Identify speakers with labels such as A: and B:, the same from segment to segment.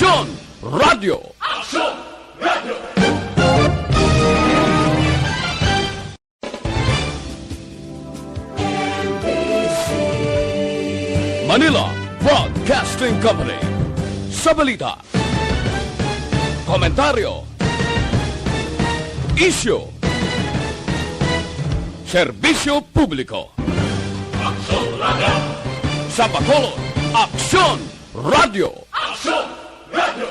A: Aksyon Radio!
B: Aksyon Radio!
A: Manila Broadcasting Company. Sa balita, komentaryo, isyu, serbisyo publiko.
B: Aksyon Radio!
A: Sa Bacolod, Aksyon Radio!
B: Aksyon Radio!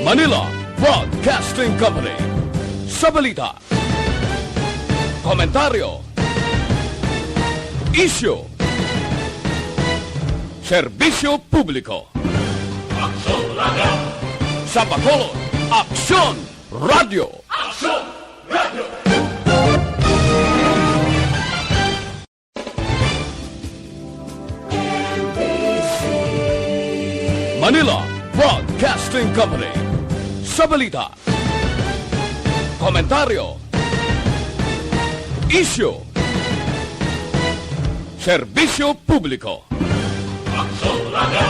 A: Manila Broadcasting Company. Sa balita, komentaryo, isyu, serbisyo publiko.
B: Aksyon Radio!
A: Sa Bacolod, Aksyon Radio!
B: Aksyon Radio!
A: Manila Broadcasting Company. Sa balita, komentaryo, isyu, serbisyo publiko.
B: Aksyon Radio!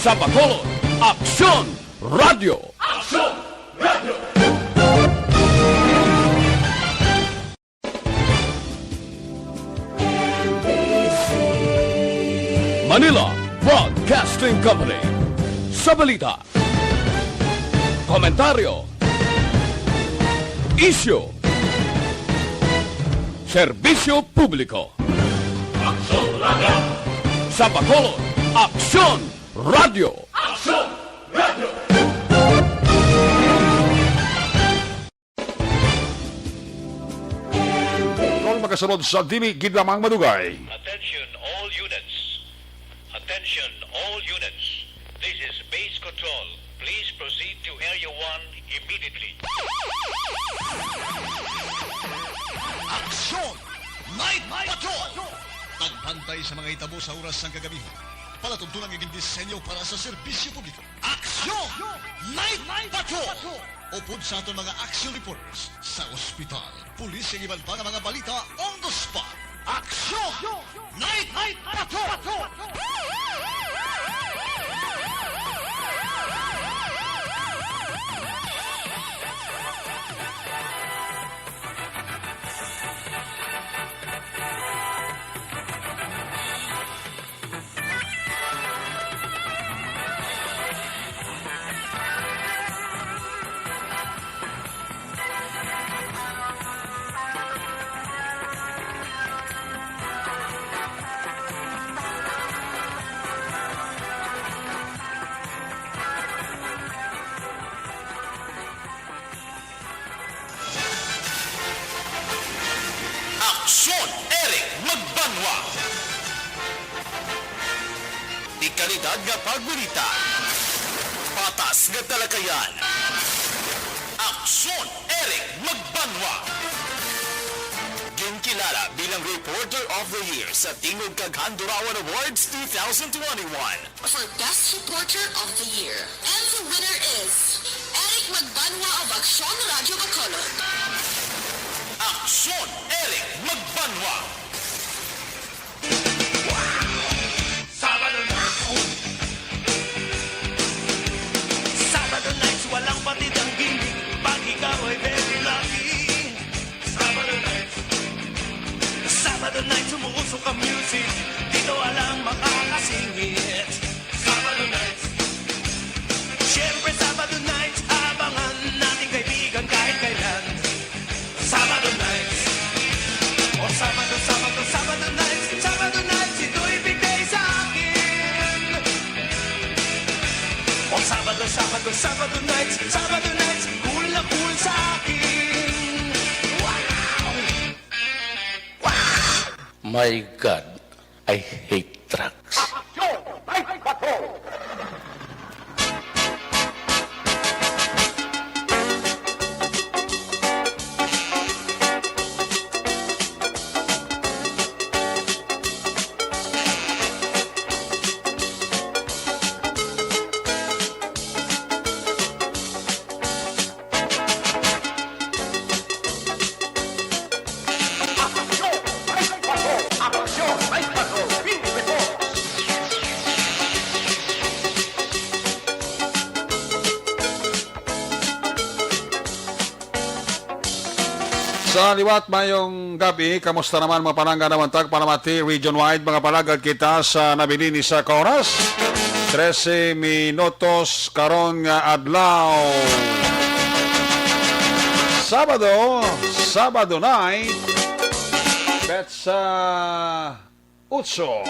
A: Sa Bacolod, Aksyon Radio!
B: Aksyon Radio!
A: Manila Broadcasting Company. Sa balita, komentaryo, isyu, serbisyo publiko.
B: Aksyon Radio!
A: Sa Bacolod, Aksyon Radio!
B: Aksyon Radio!
C: Kung makasunod sa dini ginamang madugay.
D: Attention all units. Attention all units. This is base control. Please proceed to Area 1 immediately.
E: Aksyon! Night Patrol! Tagbantay sa mga hitabo sa oras ng kagabihan. Palatuntunang iging disenyo para sa serbisyo publiko. Aksyon! Night Patrol! Upod sa aton mga action reporters sa ospital, pulis ang iban pa ng mga balita on the spot. Aksyon! Night Patrol!
F: Aksyon Eric Magbanwa. Di kalidad nga pagbalita. Patas nga talakayan. Aksyon Eric Magbanwa. Ginkilala bilang Reporter of the Year sa Tingog Kaghandurawan Awards 2021.
G: For Best Reporter of the Year. And the winner is Eric Magbanwa of Aksyon Radio Bacolod.
F: Aksyon Eric Magbanwa.
B: Sabado nights. Sabado nights, walang patid ang gimmick. Pag ikaw ay very lucky. Sabado nights. Sabado nights, umuusok ang music. Dito walang makakasingit. Sabado nights. Siyempre Sabado nights, abangan nating kaibigan kahit kailan. Sabado nights. Oh, Sabado nights, ito'y bigay sa akin. Oh, Sabado nights, cool na cool sa akin. Wow! Wow!
H: My God, I hate drugs.
C: Maliwat mayong gabi, kamusta naman mga panangga naman tag Palamati region-wide mga palagad kita sa nabilin sa oras 13 minutos karon nga adlaw Sabado night Betsa Utso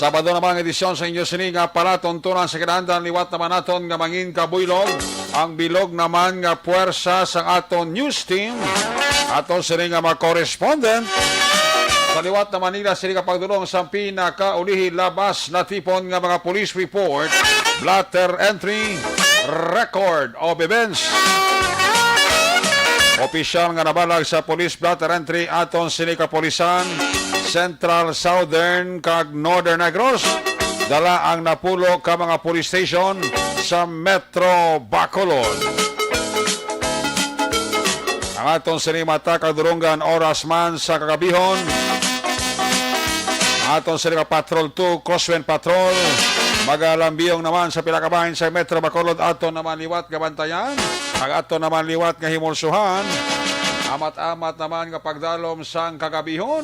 C: Sabado naman ang edisyon sa inyo sini nga palatuntunan sa kinahanglan liwat naman naton nga mangin kabuylog ang bilog naman nga puwersa sa aton news team aton sini nga mga correspondent sa liwat na Manila sini nga pagdulong sa pinakaulihi labas na tipon nga mga police report blatter entry record of events opisyal nga nabalag sa police blatter entry aton sini kapolisan Central, Southern, kag Northern Negros. Dala ang napulo ka mga police station sa Metro Bacolod. Ang aton sinimata kadurungan oras man sa kagabihon. Aton sinima Patrol 2, Crosswind Patrol. Magalambiyong naman sa pilakabahin sa Metro Bacolod. Aton naman liwat gabantayan. Ang aton naman liwat nga himulsuhan. Amat-amat naman nga pagdalom sang kagabihon.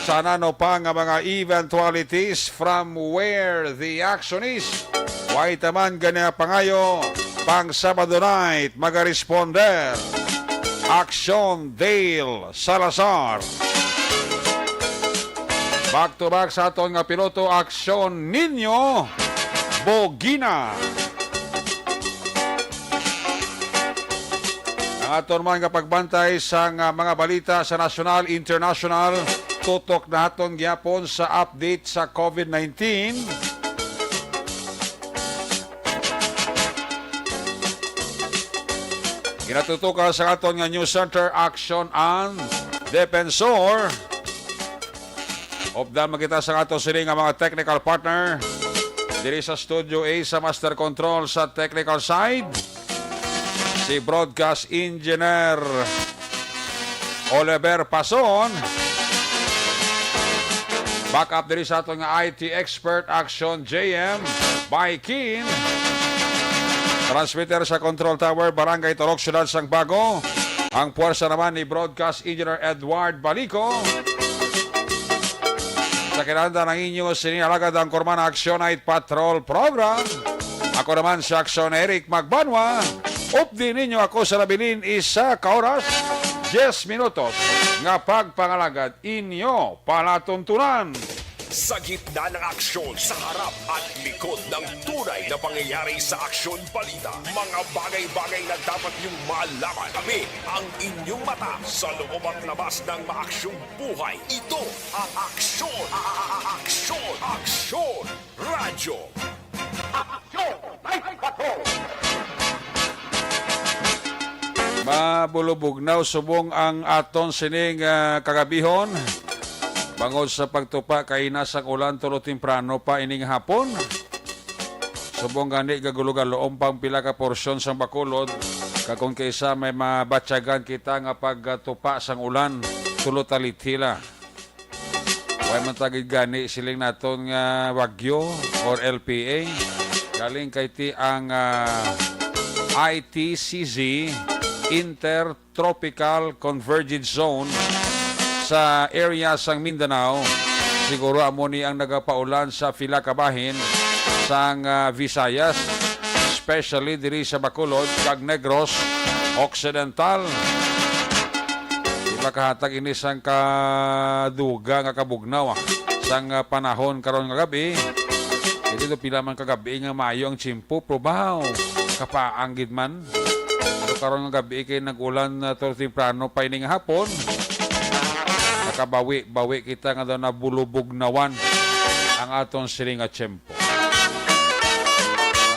C: Sana no pa nga mga eventualities from where the action is. Why taman ganya pangayo pang Sabado night magaresponder Action Dale Salazar. Back to back sa aton nga piloto Action Nino Bogina. Ang aton man nga pagbantay sa mga balita sa national, international tutok na hatong gyapon sa update sa COVID-19. Ginatutukan sa aton nga News Center Action and Defensor. Obdan magkita sa aton sila nga mga technical partner. Diri sa Studio A sa Master Control sa technical side. Si Broadcast Engineer Oliver Pason. Back up diri sa aton nga IT expert Action JM by Kin. Transmitter sa Control Tower Barangay Torok Ciudad Sang Bago. Ang puwersa naman ni Broadcast Engineer Edward Balico. Sa kinahanglan ng inyo sinialagad ang Kormana Action Night Patrol Program. Ako naman si Action Eric Magbanwa. Updi ninyo ako sa labilin isa ka oras 10 minutos nga pagpangalagad inyo palatuntunan.
I: Sa gitna ng aksyon, sa harap at likod ng tunay na pangyayari sa aksyon balita, mga bagay-bagay na dapat niyong malaman. Kami ang inyong mata sa loob at labas ng maaksyong buhay. Ito ang Aksyon! Aksyon! Aksyon! Radyo! Aksyon! Night Patrol!
C: Mabulubugnaw subong ang aton sining kagabihon. Bangod sa pagtupa kay nasang ulan tulo temprano pa ining hapon. Subong gani gagulugan loom pang pila ka porsyon sang Bacolod. Kagong kaysa may mabatyagan kita nga pagtupa sang ulan tulo talitila. Way man tagid gani siling naton nga Wagyo or LPA. Galing kay ti ang ITCZ Intertropical Convergence Zone sa area sang Mindanao. Siguro amo ni ang nagapaulan sa Filakabahin sang Visayas, especially diri sa Bacolod, kag Negros Occidental. Diba kahatag ini sang kaduga nga kabugnaw sang panahon karon nga gabi. Dito pila man kagabi nga maayo ang tsimpo, probaw kapaanggid man. Karon nga gabi kay nag-ulan na temprano pa ining hapon. Nakabawi kita nga daw na bulubugnawan ang aton siling nga tiyempo.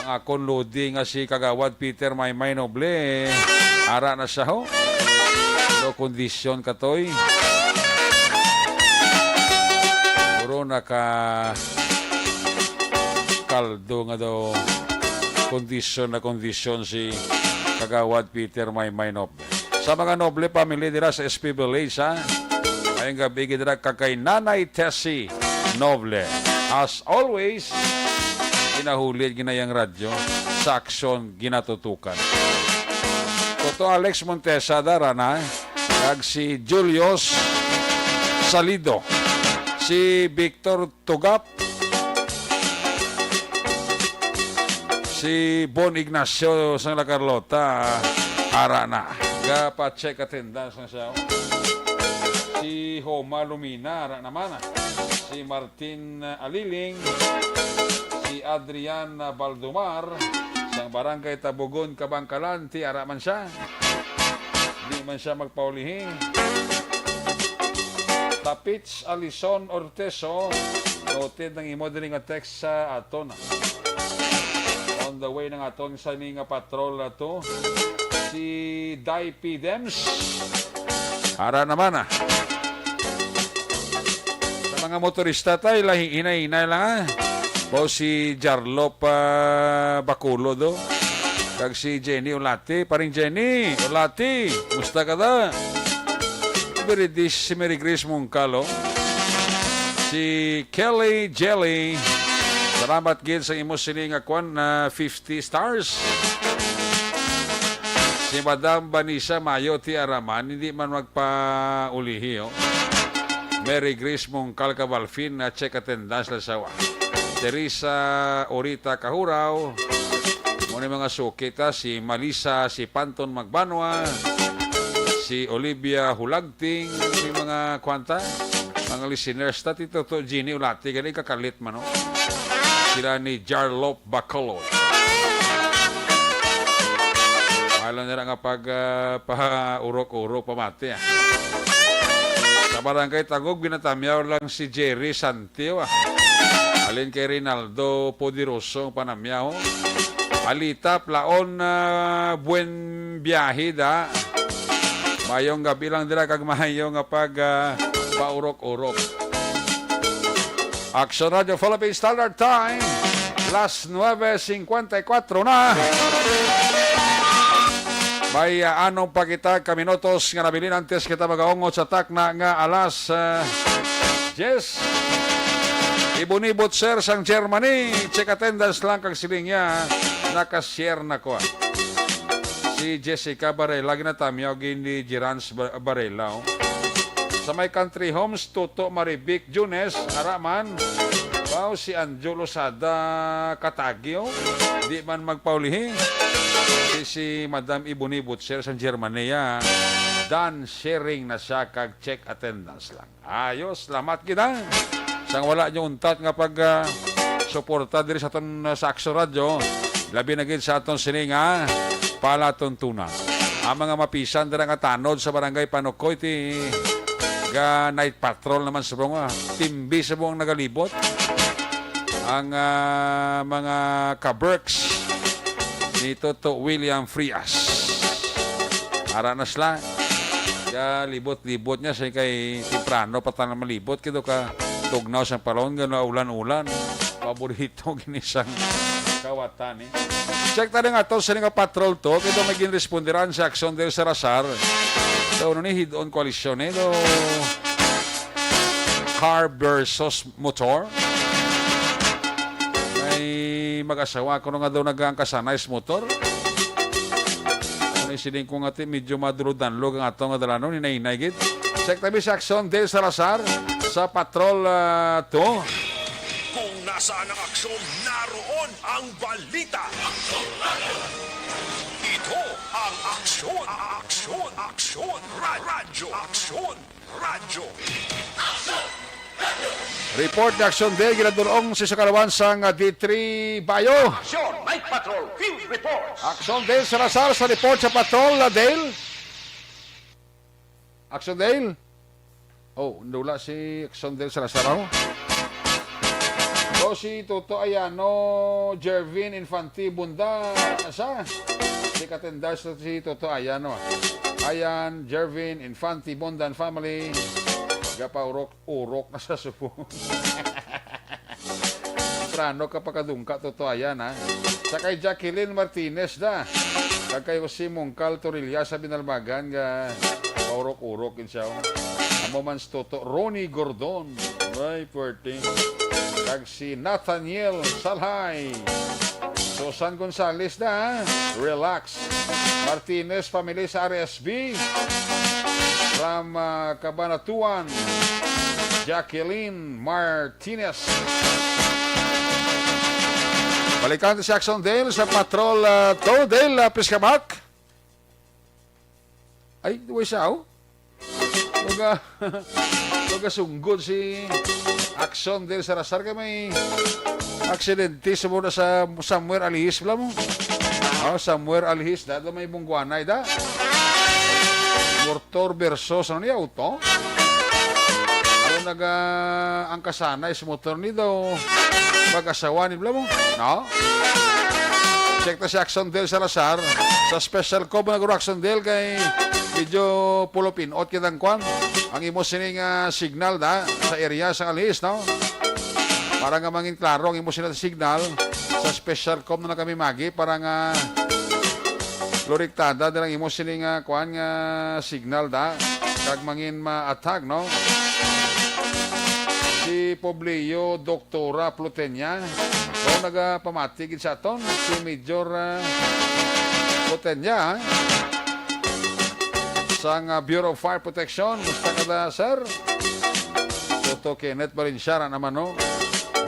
C: Ang akon lodi nga si Kagawad Peter Maymay Noble ara na siya ho. Do kondisyon katoy. Puro naka kaldo nga daw kondisyon si Kagawad Peter Maymay Noble. Sa mga noble family dira sa SP Village ha. Ngayong gabi dira kay Nanay Tessie Noble. As always, ginahulid ginayang radyo sa aksyon ginatutukan. Toto Alex Montesa darana. Kag si Julius Salido. Si Victor Tugap. Si Bon Ignacio sang La Carlota. Arana. Pa-check attendance na siya. Si Homa Lumina, ara naman. Si Martin Aliling. Si Adrian Baldomar. Sang Barangay Tabugon, Kabangkalan. Ti ara man siya. Di man siya magpaulihi. Tapits Alison Orteso. Noted ng imo din nga text sa aton. On the way ng aton sa nga patrol na to. Si Dai P. Dems. Ara naman Sa mga motorista tayo, hinay-hinay lang O si Jarlop Baculo do. Kag si Jenny Olati. Paring Jenny Olati. Musta ka da? Si Mary Grace Mungkalo. Si Kelly Jelly. Salamat gid sa imo sining akwan na 50 stars. Si Madam Vanessa Mayo ti Araman, hindi man magpa-ulihi. Mary Grace Mongcal Cabalfin na check attendance la sawa. Teresa Orita Kahuraw. Muna mga sukita, si Malisa, si Panton Magbanwa, si Olivia Hulagting, yung mga kwanta, mga listeners, tati to Ginny Ulati, ganun kakalit man. Sila ni Jarlop Bacolod. Alam nila nga pag pa-urok-urok pamati. Sa Barangay Tagog, binatamyaw lang si Jerry Santio. Alin kay Rinaldo Podiroso panamyaw. Alita, plaon buen biyahe da. Mayong gabi lang nila kag mayong nga pag pa-urok-urok. Action Radio Philippine Standard Time. Las 9:54 na. May anong pakita kaminotos nga nabilin antes kita magaongot sa takna nga alas 10. Ibunibot sir sang Germany. Check attendance lang kag siling niya. Nakashare na ko. Si Jessica Barela ginatamyaw gini Girans Barela. Sa may country homes Toto Maribic Junes Araman. Wow, si Anjo Losada Katagyo. Di man magpaulihi. Si Madam Ibuni Butcher sa Germania, dan sharing na siya kag check attendance lang. Ayos, salamat kita. Sang wala nyo untat nga pag suporta diri sa aton sa Action Radio, labi na gid sa aton sininga palatuntunan. Ang mga mapisan dira nga tanod sa Barangay Panukoy ti ga night patrol naman sa bunga. Timbi sa buong nagalibot. Ang mga kaberks nito to William Frias. Ara na sila. Kaya libot-libot niya siya kay Timprano patan na malibot. Kito ka tugnaw sa palon. Gano'n ulan-ulan. Paborito ginisang kawatan. Check tayo nga ito sa nga patrol to. Kito may ginresponderan sa Action del Sarasar. So, ano ni hid-on koalisyon ito. Car versus motor. Mag-asawa ko nga daw nag-angkasanay sa motor. Ano yung siling ko nga medyo maduludanlog ang atong nga dalano, hinay-hinay gid. Check tabi sa Action del Salazar sa Patrol 2.
I: Kung nasaan ang aksyon, naroon ang balita. Ito ang aksyon, aksyon, aksyon, radyo, aksyon, radyo.
C: Report ni Action Day, ginadurong si Sakalawan sang D3 Bayo.
B: Action, Night Patrol, Field Reports.
C: Action Day, Salazar sa report sa Patrol, Dale. Action Dale. Oh, nula si Action Day Salazar. O si Toto Ayano, Jervin Infanti Bunda. Asa? Si katendas si Toto Ayano. Ayan, Jervin Infanti Bunda and family. Gapa urok na sa supo. Prano ka pagkadungka totoo ayan ha. Sa kay Jacqueline Martinez da. Kag kay Jose Mongcal Torilla sa Binalbagan nga urok-urok in siya. Amo man toto Ronnie Gordon. Ay, puwerte. Kag si Nathaniel Salhay. Susan Gonzales na, relax. Martinez family sa RSB. From Cabanatuan, Jacqueline Martinez. Balikan si Axondale sa patrol to. Dale, please come back. Ay, duway siya, oh. Huwag sunggod si Axondale sa Rasar ka may aksidente sa muna sa Samuel Alihis. Wala mo? Oh, Samuel Alihis. Dahil may bungguanay da. Motor versus ano niya, auto? Ano ang kasanay sa motor ni daw mag-asawa ni Blamo? No? Check na si Axondale Salazar sa special call na guro Axondale kay medyo pulopin. Ot kitang kwan. Ang imo sining signal da sa area sa Alihis, no? Para nga mangin klaro ang imo sining signal sa special call na kami magi para nga loriktada dalang imo sining kuan nga signal da kag mangin ma-attack, no? Si Poblio Doktora Plutenya o nagapamatigid sa aton si Major Plutenya sang Bureau of Fire Protection. Musta ka da, sir? Toto Kenneth Balinsyara naman, no?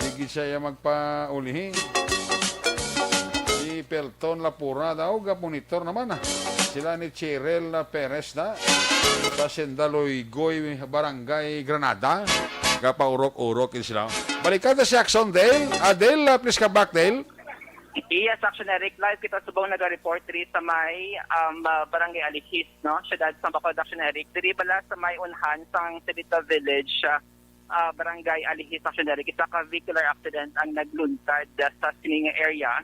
C: Digid siya magpaulihi. Pelton Lapura daw, monitor naman sila ni Cheryl Perez na sa Sendaloy Goy Barangay Granada kapaurok-urok sila. Balikan na si Axondale. Adele, please come back, Dale.
J: Yes, Action Eric, live kita subong nag-report rin sa may Barangay Alihis, no? Syudad San Bacolod, Action Eric. Diri bala sa may unhan sang Sedita Village, Barangay Alihis, Action Eric. Isa ka vehicular accident ang nagluntad sa sininga area.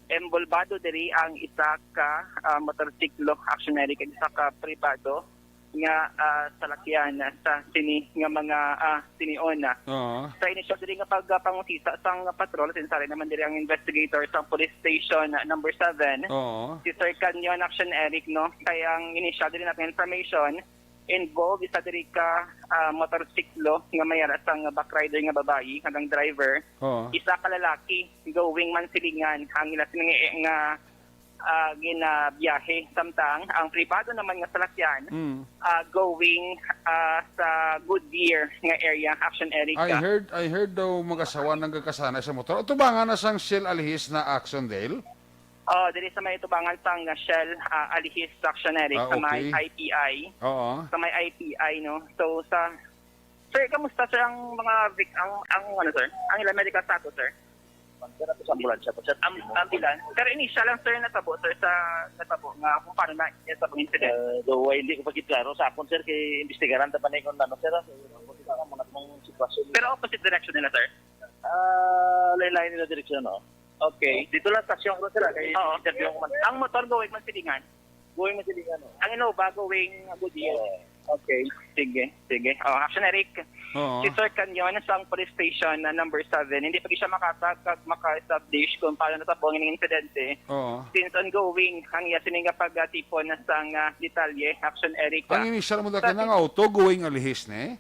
J: Embolbado diri ang isa ka motorsiklo, Action Eric, isa ka pribado nga salakyan sa sini nga mga siniona. Sa initial diri nga pagpangusisa sang patrol, sinsari naman diri ang investigator sa police station number 7. Si Sir Canyon, Action Eric, no? Kaya ang initial diri natin information involved isa diri ka motorsiklo nga mayara sang back rider nga babayi hanggang driver. Isa ka lalaki going Mansilingan ang ila nga ginabiyahe. Samtang ang pribado naman nga salakyan going sa Goodyear nga area, Action Eric.
C: I heard daw mag-asawa nang gagkasanay sa motor. Ito ba nga na sang Shell Alihis na Axondale?
J: Dili sa may tubangan sang Shell Alihis, Action Eric, sa may IPI. Sa may IPI, no? So sa Sir, kamusta sir ang mga ang ano sir? Ang ilang medical status, sir? Sa ambulansya po, sir. Ambulance. Pero initial lang sir natabo sir sa natabo nga kung paano na sa incident.
B: Do hindi ko pagkiklaro sa akon sir kay imbestigaran ta panay kon ano sir.
J: Pero opposite direction nila sir.
B: Lain-lain nila direksyon, no?
J: Okay.
B: Dito lang stasyon ko sila kay interview ko man.
J: Ang motor going Mansilingan.
B: Going Mansilingan, no?
J: Ang Innova going Goodyear. Okay. Sige. Action Eric. Si Sir Canyon sa police station na number 7. Hindi pa siya maka-establish kung paano natabong yung insidente. Since ongoing, ang iya sininga pag-tipon na sang detalye. Action Eric.
C: Ang initial mo dati ng auto going Alihis, ne?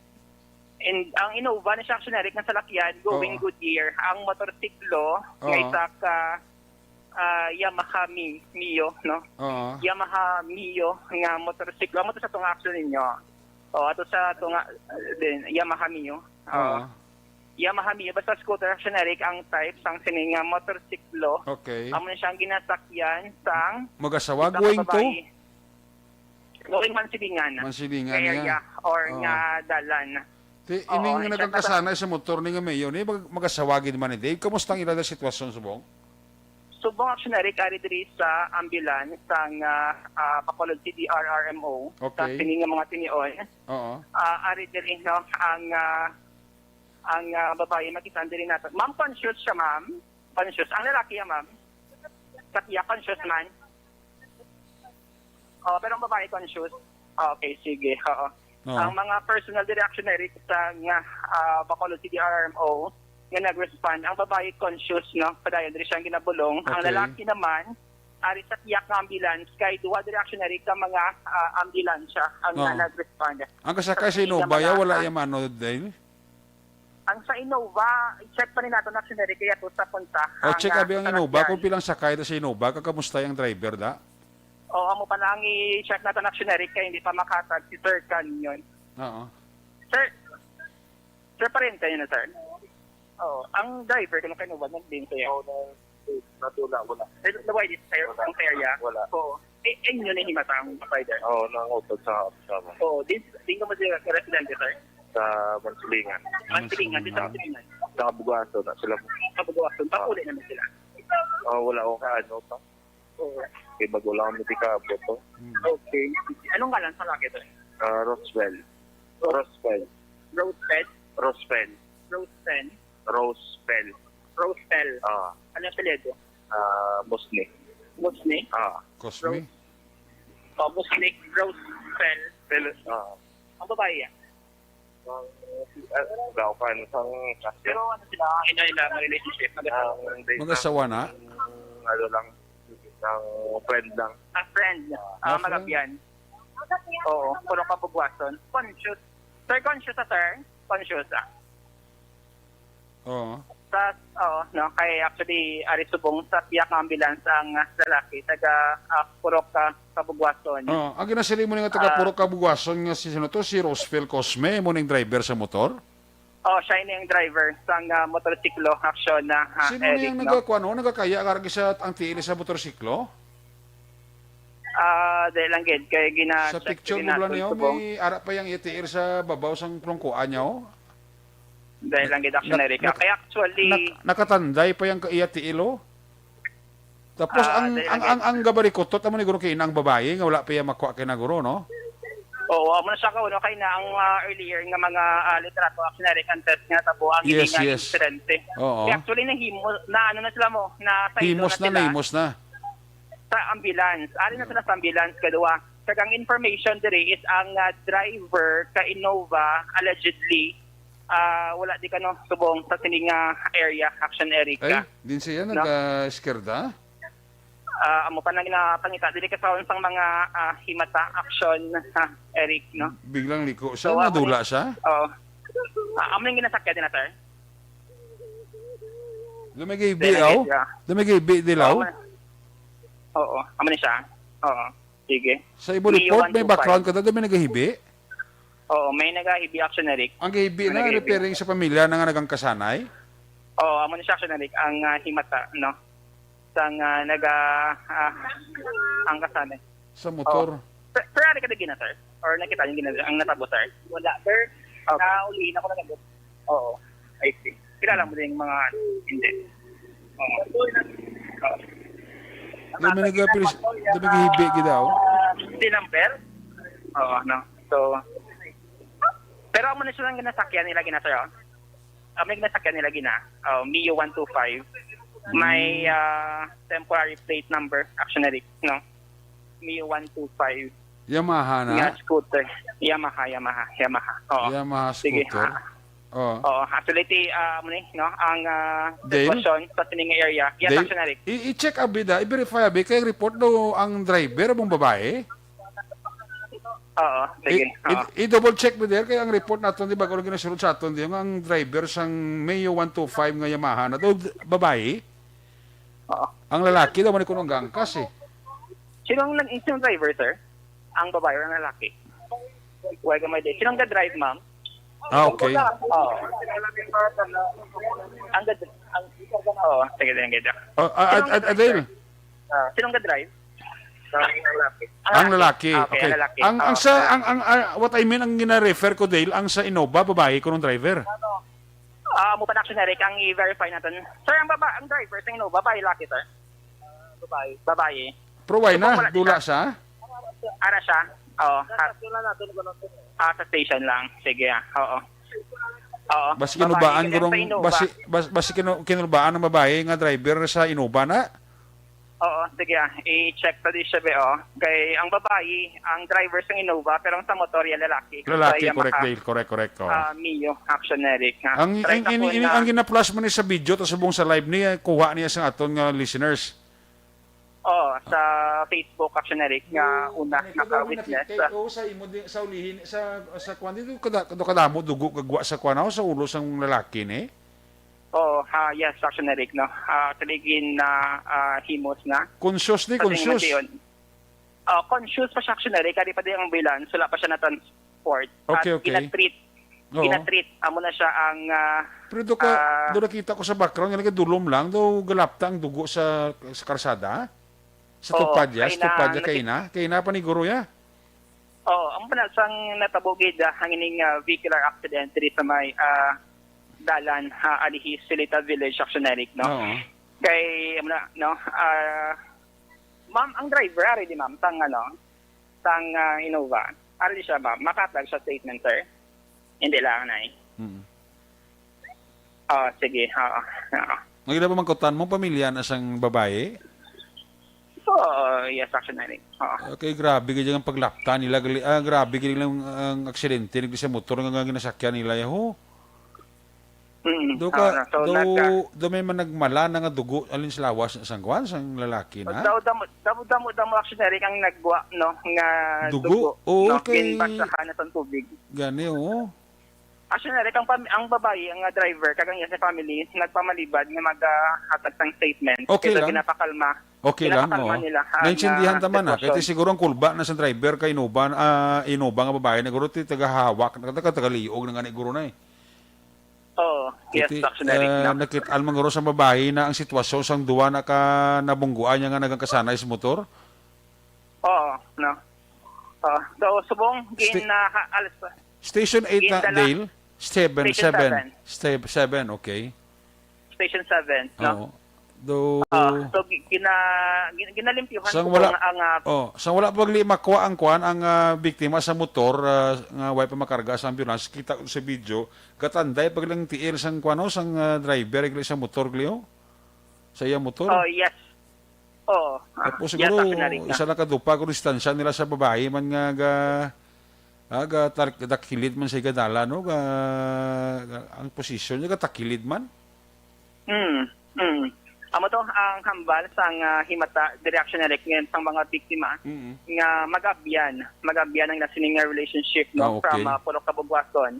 J: And ang Innova na siya, Action Eric, ng salakyan, going Goodyear. Ang motorsiklo, nga isa ka Yamaha Mio, no? Yamaha Mio nga motorsiklo. Amo to sa itong action ninyo. Ato sa itong Yamaha Mio. Yamaha Mio, basta scooter, Action Eric, ang type sang sininga motorsiklo.
C: Okay.
J: Amo na siyang ginasakyan sang
C: mag-asawa going to?
J: Going Mansilingan. Area or nga dalan.
C: Ining nagkakasanay sa motor ni nga mayo ni magasawagin man ni Dave. Kamusta ang ilala sitwasyon subong?
J: Subong Action Eric ari diri sa ambulance sang Bacolod City RRMO sa sininga mga tinion. Ari diri no ang babae makitaan diri nato. Ma'am, conscious siya, ma'am. Conscious. Ang lalaki ya, ma'am. Katiya conscious man. Pero ang babae conscious. Okay, sige. Ang mga personal direction Eric sa Bacolod City RMO nga nag-respond, ang babae conscious, no? Padayon diri siyang ginabulong. Ang lalaki naman ari sa tiyak na ambulance kay duha direction Eric sa mga ambulansya ang nag-respond.
C: Ang kasakay sa Innova wala yung ano din?
J: Ang sa Innova, i-check pa rin nato na Action Eric kaya to sa punta.
C: O check abi ang Innova, kung
J: kung
C: pilang sakay na sa Innova, kakamusta yung driver da?
J: Oo, amo pa lang i-check nato na Action Eric kaya hindi pa makatag si Sir kanyon.
C: Oo.
J: Sir pa rin kayo na, sir? Oo. Ang driver, kung kayo ba, nag-din sa'yo? Oo, natula, wala. Naway dito sa'yo, ang area? Wala. Oo. Eh, yun na himata ang rider?
K: Oo, nangutod sa kasama.
J: Oo. Din ka mo sila residente, sir?
K: Sa Mansilingan.
J: Mansilingan, din sa Mansilingan.
K: Sa Kabugaso na sila.
J: Kabugaso, papuli naman sila.
K: Oo, wala akong kaano pa.
J: Oo.
K: Kaya bago lang kami tikabo to.
J: Okay. Anong ngalan sa laki, sir?
K: Roswell. Roswell.
J: Rosebed?
K: Roswell.
J: Rosepen?
K: Roswell.
J: Rosel.
K: Ah.
J: Ano yung apelyido?
K: Musni.
J: Musni?
K: Ah.
C: Cosme?
J: Musni, Rosel. Ang babae yan?
K: Gaw pa ano sang kasi.
J: Pero ano sila, ina relationship?
C: Mag-asawa na?
K: Ano lang, ng friend lang.
J: A friend. Magabian. Oo, puno ka bugwason. Conscious. Sir, conscious sir? Conscious
C: Oo.
J: no, kay actually, ari subong sa piyak ambulance ang lalaki, taga Purok ka Kabugwason.
C: Oo. Ang ginasili mo nga taga Purok Kabugwason nga si si Roswell Cosme, mo ning driver sa motor?
J: Siya yung driver sa motorsiklo action na
C: Sino
J: Eric,
C: yung
J: no?
C: nagkakaya karagi sa ang tiili sa motorsiklo?
J: Dahil lang gid kay gina
C: Sa picture mo lang niyo, may ara pa yung itiir sa babaw sang plongkuan niyo.
J: Dahil lang gid action Eric. Kaya actually
C: Nakatanday pa yung iatiilo. Tapos ang gabarikotot amo ni guro kay inang babae nga wala pa yung makuha kay na guro, no?
J: Oo, amo na siya ka kay na ang earlier nga mga litrato action Eric ang test nga tabo ang
C: Yes,
J: nga
C: yes.
J: insidente.
C: Oo.
J: Kaya actually nahimo na ano na sila mo na sa
C: Himos na.
J: sa ambulance. Ari na sila sa ambulance kadua. Kagang information diri is ang driver ka Innova allegedly wala di ka no subong sa sining area action Erica.
C: Ay, din siya nag-eskerda?
J: Amo pa na ginapangita dili ka sa unsang mga himata action Eric, no?
C: Biglang liko siya,
J: So,
C: nadula siya?
J: Oo. Amo nang ginasakya din na, sir?
C: Dumigibi, Dumigibi dilaw?
J: Oo. Amo ni siya? Oo. Sige.
C: Sa ibo report, may background ka dumi nagahibi?
J: Oo, may nagahibi action Eric.
C: Ang gahibi na repairing sa pamilya na nga nagang kasanay?
J: Oo, amo ni siya action Eric. Ang himata, no? Sang ang kasanay.
C: Sa motor?
J: Sir, ari ka na, sir? Or nakita yung ang natabo, sir? Wala, sir. Okay. Naulihin ako na ganun. Oo. I see. Kilala mo din yung mga hindi. Oo.
C: Dumigibi gidaw?
J: Hindi number? Oo, no. So, pero amo na siya lang ginasakyan nila gina, sir. May ginasakyan nila gina. Mio 125. May temporary plate number, actually, no? Mio 125.
C: Yamaha na?
J: Nga scooter. Yamaha. Oo.
C: Yamaha
J: Sige.
C: scooter?
J: Oo. Actually, no? Ang sitwasyon sa sining area. Yes,
C: Dale,
J: actually.
C: I-check abi da, i-verify abi, kaya report do ang driver, mong babae?
J: Oo, sige.
C: I-double check mo there, kaya ang report natin, di ba, kung ginasunod sa atin, yung ang driver sang Mayo 125 nga Yamaha na do, babae?
J: Oo.
C: Ang lalaki daw, manikunong gangkas eh.
J: Sinong driver, sir? Ang babae o ang lalaki? Huwag may day. Sinong ga-drive, ma'am?
C: Okay.
J: Oo. Oo, sige.
C: Adele?
J: Sinong ga-drive?
C: Ang lalaki.
J: Okay.
C: Okay.
J: Lalaki.
C: What I mean, ang gina-refer ko, Dale, ang sa Innova, babae ko ng driver.
J: Mo pa na action Eric, ang i-verify natin. Sir, ang driver sa Innova, babae, laki, sir? Babae.
C: Pero why na? Dula siya?
J: Ara siya? Oo. Sa station lang. Sige, oo.
C: Basi kinubaan gurong basi kinubaan ng babae nga driver sa Innova na?
J: Oo, sige. I-check pa di siya kay ang babae, ang driver sa Innova, pero ang sa motor yan lalaki.
C: Lalaki, correct.
J: Mio, action Eric.
C: Ang gina-plus mo ni sa video, tapos subong sa live niya, kuha niya sa aton nga listeners.
J: sa Facebook, Action Eric, nga una naka-witness.
C: Sa imo sa ulihin sa kwan dito kadamo dugo kagwa sa kwan sa ulo sang lalaki ni.
J: Yes, Action Eric, no. Taligin na himos na.
C: Conscious ni
J: Sa tingin
C: conscious.
J: natin yun. Conscious pa siya, Action Eric, kadi pa di ang ambulance, wala pa siya na transport.
C: Okay,
J: At
C: okay. Oo.
J: ginatreat, amo na siya ang
C: Pero do nakita ko sa background nga dulom lang do galapta ang dugo sa karsada. Sa tupad ya, sa tupad ya kay na paniguro ya.
J: ang panasang natabugid ang ining vehicular accident diri sa may dalan Alihis Silita Village, Action Eric, no.
C: Oo.
J: Kay ma'am, ang driver ari di ma'am tang Innova. Ari siya ma'am, makatag sa statement, sir. Hindi lang na sige.
C: Magila ba mangkutan mo pamilya na sang babae?
J: Yes, Action Eric.
C: Okay, grabe kaya ang paglapta nila. Grabe kaya lang ang aksidente nila sa motor nga ginasakyan nila. Yaho. Do may managmala na nga dugo alin sa lawas sang kwan sang lalaki na.
J: Damo Action Eric ang nagwa, no, nga
C: dugo. Okay.
J: Ginbasahan na sa tubig.
C: Gani,
J: Action Eric, ang babae, ang driver, kagang sa family, nagpamalibad nga maghatag ng statement.
C: Okay lang.
J: Ginapakalma.
C: Okay lang,
J: nila.
C: Naintindihan naman kaya siguro ang kulba na sa driver kay Innova nga babae na guro ti tagahawak, tagaliog na nga ni guro na
J: Yes, Action Eric.
C: Nakit-al man guro sa babae na ang sitwasyon sang duwa na ka nabungguan niya nga nagkasanay sa motor?
J: No. So, subong, alas pa.
C: Station 8 na, Dale? Step 7, okay.
J: Station 7, no?
C: So,
J: ginalimpyuhan
C: sang
J: ko
C: wala,
J: ang...
C: sang wala pagli makuha ang kwan, ang biktima sa motor, nga way pa makarga sa ambulance, kita ko sa video, katanday pag lang tiil sang kwan, sang driver, sa motor, Glio? Sa iya motor?
J: Yes.
C: Tapos siguro, isa na kadupa kung distansya nila sa babae, man nga takilid man sa igadala, no? Ang posisyon niya, takilid man?
J: Amo to ang hambal sang himata direction Eric ngayon sang mga biktima nga magabyan ang nasining nga relationship, no,
C: okay.
J: from Pulok Kabugwason.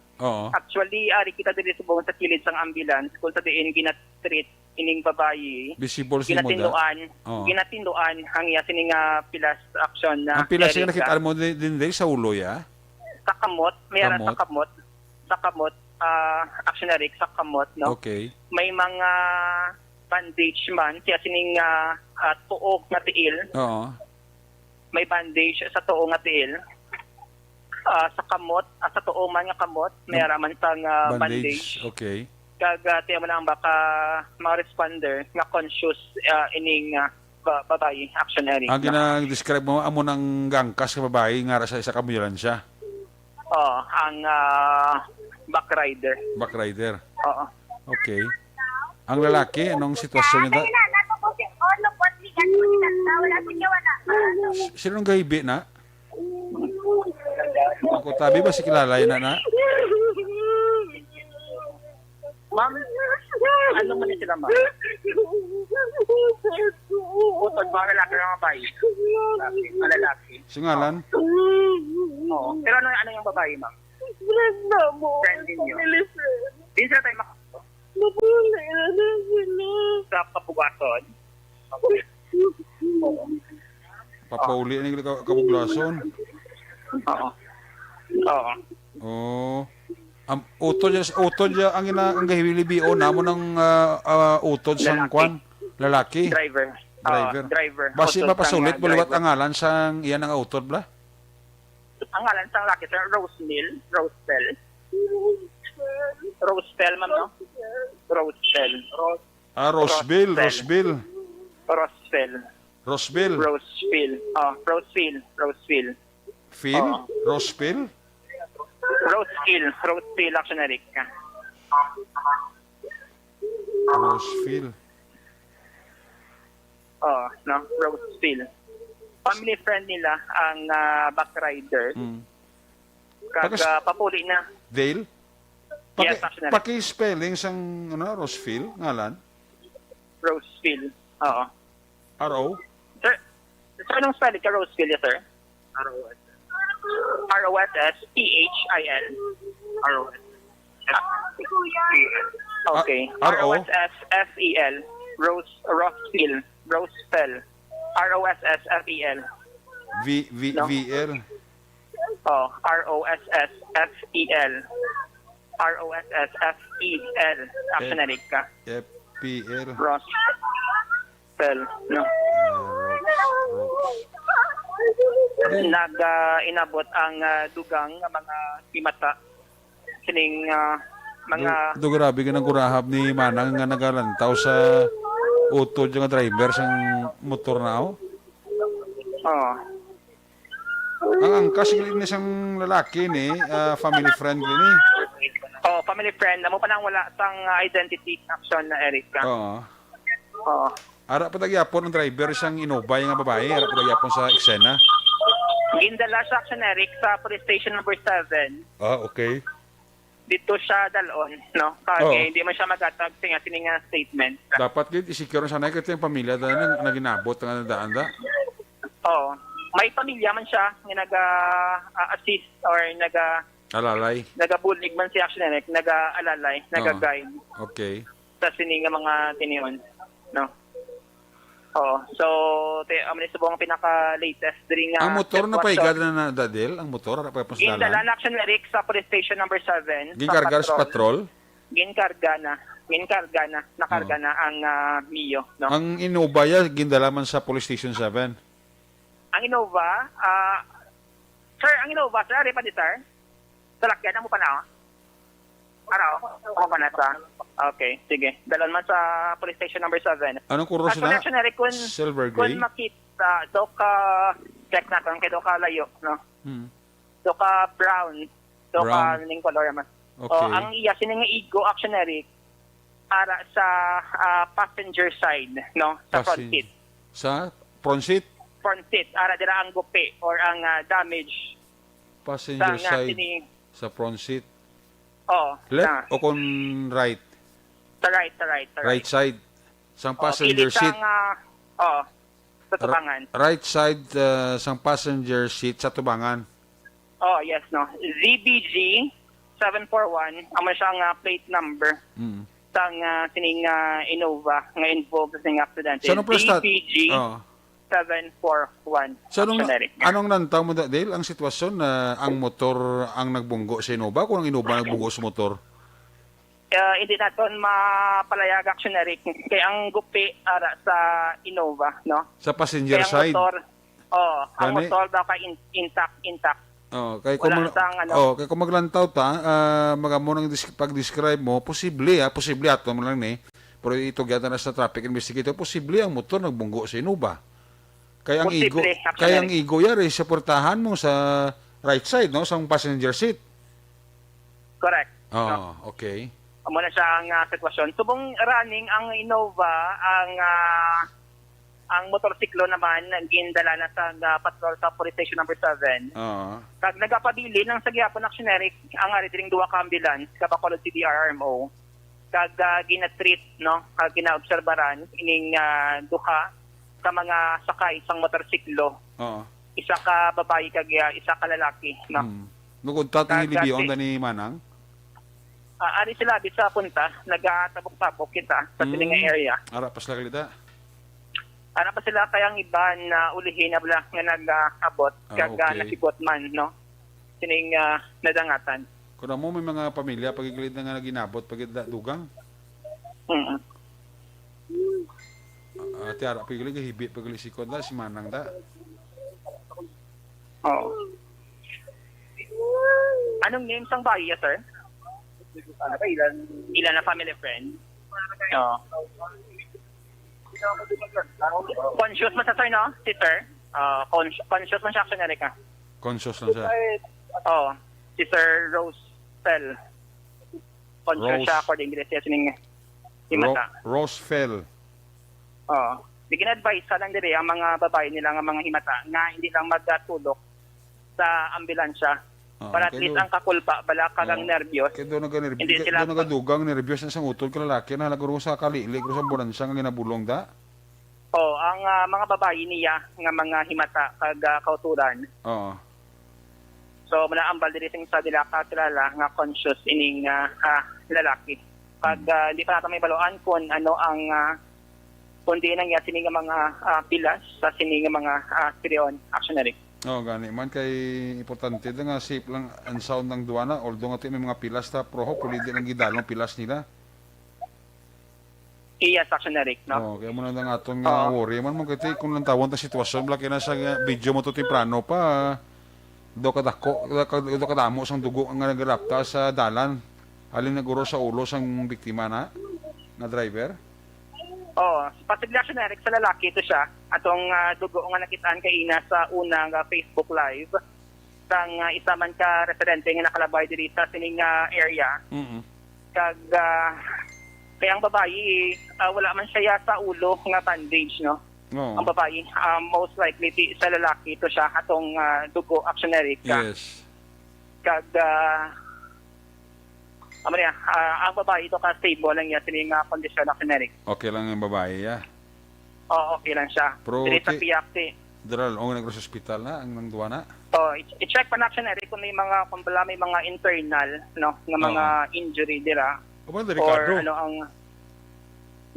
J: Actually ari kita diri subong sa kilid sang ambulance kung sa diin ginatreat ining babayi.
C: Visible si
J: ginatinduan ang iya sining pilas action na.
C: Ang pilas nga nakita mo din sa ulo ya.
J: Sa kamot, mayroon sa kamot Action Eric sa kamot, no.
C: Okay.
J: May mga bandage man siya sining tuog nga tiil. May bandage sa tuog nga tiil. Sa kamot, sa tuog man nga kamot, mayroon man sang bandage.
C: Okay.
J: Tiya man ang baka mga responder nga conscious ining babae, Action Eric.
C: Ang ginag-describe mo amo ng gangkas sa babae nga sa isa ka ambulansya.
J: Ang back rider.
C: Back rider. Okay. Ang lalaki, anong sitwasyon niya? Sinong gahibi na? Ako tabi ba si kilalay na?
J: Ma'am, ano man sila, ma'am? Utod ba lalaki ng babae? Lalaki.
C: Singalan?
J: Pero ano yung babae, ma'am? Friend ninyo. Di sila tayo sa Kabugwason.
C: Papauli ni Kabuglason. Utod ya ang gahilibion namo ng utod sang kwan lalaki.
J: Driver.
C: Basi mapasulit buliwat ang ngalan sang iyan ang utod bla.
J: Ang ngalan sang lalaki sa Rosebell, ma'am, no? Rosebell.
C: Roseville.
J: Roseville, Action Eric.
C: Roseville.
J: No, Roseville. Family friend nila ang back rider. Papuli na.
C: Dale?
J: Yes, Action Eric.
C: Paki-spelling sang Roseville ngalan?
J: Roseville.
C: R-O?
J: Sir, So, anong spelling ka, Roseville, yes, sir? R-O-S-S-P-H-I-L. Okay. R-O-S-S-F-E-L. Roseville. R-O-S-S-F-E-L.
C: VL.
J: Oh, R-O-S-S-F-E-L. R-O-S-S-F-E-L. Actionary ka.
C: FPL.
J: Roseville. No. Inabot ang dugang mga himata. Sining mga...
C: Grabe ka ng kurahab ni Manang nga nagalantaw sa utod yung driver sang motor na ako.
J: Oh.
C: Ang angkas ni isang lalaki ni, family friend ni.
J: Oh, family friend. Amo pa nang wala sang identity action na Eric.
C: Oo.
J: Oh.
C: Ara pa tagyapon ng driver isang Innova nga babae, ara pa tagyapon sa eksena.
J: Gindala siya action Eric sa police station number 7.
C: Ah, okay.
J: Dito siya dalon, no? Kasi hindi man siya magatag sa sininga statement.
C: Dapat gid i-secure sana kay yung pamilya dahil naginabot nga daan da.
J: Oo. May pamilya man siya nga naga-assist or
C: Alalay.
J: nagabulig man si action Eric, naga-alalay, naga-guide
C: Okay.
J: sa sininga mga tiniyon, no? Oh, so amin sa buong pinaka-latest diri nga.
C: Ang motor na paigad na dadel, ang motor ara pa pasdalan.
J: Gindala na action Eric sa police station number 7.
C: Ginkargar sa patrol.
J: Ginkarga na, nakarga na ang Mio, no?
C: Ang Innova ya gindala man sa police station 7.
J: Ang Innova, sir, ari pa di sir? Salakyan mo pa na, Ako pa na sa? Okay, sige. Dalon man sa police station number 7.
C: Anong kuros na?
J: Actually,
C: Silver gray?
J: Kung makita, do ka, check natin, kaya do ka layo, no? Do ka brown, do ka ning color man.
C: Okay.
J: O, ang iya, sininga igo, actually, para sa passenger side, no? Sa front seat.
C: Sa front seat?
J: Front seat, ara dira ang gupi or ang damage.
C: Passenger side sa front seat.
J: Oh,
C: left o kon right?
J: Sa right.
C: Right side. Sang passenger seat.
J: Sa tubangan.
C: Right side sang passenger seat sa tubangan.
J: Oh, yes, no. ZBG 741, amo siyang plate number. Sang sining Innova nga involved sa sing accident. ZBG 741.
C: So, anong nantaw mo, Dale, ang sitwasyon na ang motor ang nagbunggo sa Innova kung ang Innova nagbunggo sa motor?
J: Hindi natin mapalayag actionary kaya ang gupi ara sa Innova, no?
C: Sa passenger
J: kaya
C: side?
J: Ang motor daw ka intact.
C: Kaya kung maglantaw ta, magamo nang pag-describe mo, posible ato mo lang ni, pero ito gyata na sa traffic investigator, posible ang motor nagbunggo sa Innova. Kaya ang igo yari sa portahan mo sa right side, no, sa passenger seat.
J: Correct.
C: Okay.
J: Amo na siya ang sitwasyon. Subong running ang Innova, ang motorsiklo naman gindala na sa patrol sa police station number 7. Kag nagapabili ng sagyapon actionary ang ari diring duwa ka ambulance ka Bacolod City RMO. Kag ginatreat, no, kag ginaobserbaran ining duha ka mga sakay sang motorsiklo. Isa ka babae kag isa ka lalaki, no.
C: Nukuntat ni Libion ni Manang.
J: Ari sila sa punta, nagatabok-tabok kita sa sininga area.
C: Ara pas la kalita.
J: Ara pa sila kayang iban na ulihin na bala nga nag-abot kag nasibot man, no. Sining nadangatan.
C: Kuna mo may mga pamilya pagigilid na nga naginabot dugang. Ati ara pagigilid hibit pagigilid si Konda si Manang da.
J: Anong name sang bayi, sir? Ilan na family friend? Conscious man sa sir, no? Si sir? Conscious man siya actually ka?
C: Conscious lang siya?
J: Si Sir Roseville. Conscious siya according to siya sining himata.
C: Roseville.
J: Bigyan advice sa lang dire ang mga babae nila nga mga himata nga hindi lang magtulok sa ambulansya. Para at least ang kakulba, bala kagang nervyos.
C: Kaya doon nagadugang nervyos na isang utol ka lalaki na naguro sa kalilig, sa ambulansya nga ginabulong da?
J: ang mga babayi niya nga mga himata kag kauturan.
C: Oo.
J: So manaambal diri sa dila ka kilala nga conscious ining lalaki. Pag di pa nato may baloan kung ano ang kundi nang ya sini nga mga pilas sa sini nga mga spion actionary.
C: Gani man kay importante da nga safe lang ang sound ng duwana although nga may mga pilas ta pro hopefully di lang gidalong pilas nila.
J: Yes, actionary, no?
C: Kaya mo na nga atong worry man mo kay kung lang tawon ta sitwasyon laki na sa video mo to temprano pa do kadamo sang dugo ang nagrapta sa dalan. Alin naguro sa ulo sang biktima na driver.
J: Possibly actionary sa lalaki ito siya. Atong dugo nga nakitaan kay ina sa unang Facebook Live sang isa man ka residente nga nakalabay diri sa sining area. Kag kaya ang babayi wala man siya sa ulo nga bandage, no? Ang babayi most likely sa lalaki ito siya atong dugo actionary ka.
C: Yes.
J: Kag ang babae ito ka stable lang yan sining kondisyon actionary.
C: Okay lang yung babae ya.
J: Okay lang siya.
C: Pero
J: dili sa PFT.
C: Daral nagro sa ospital na ang nangduana.
J: I-check pa na actionary kung may mga may mga internal no nga mga injury dira. Or ano ang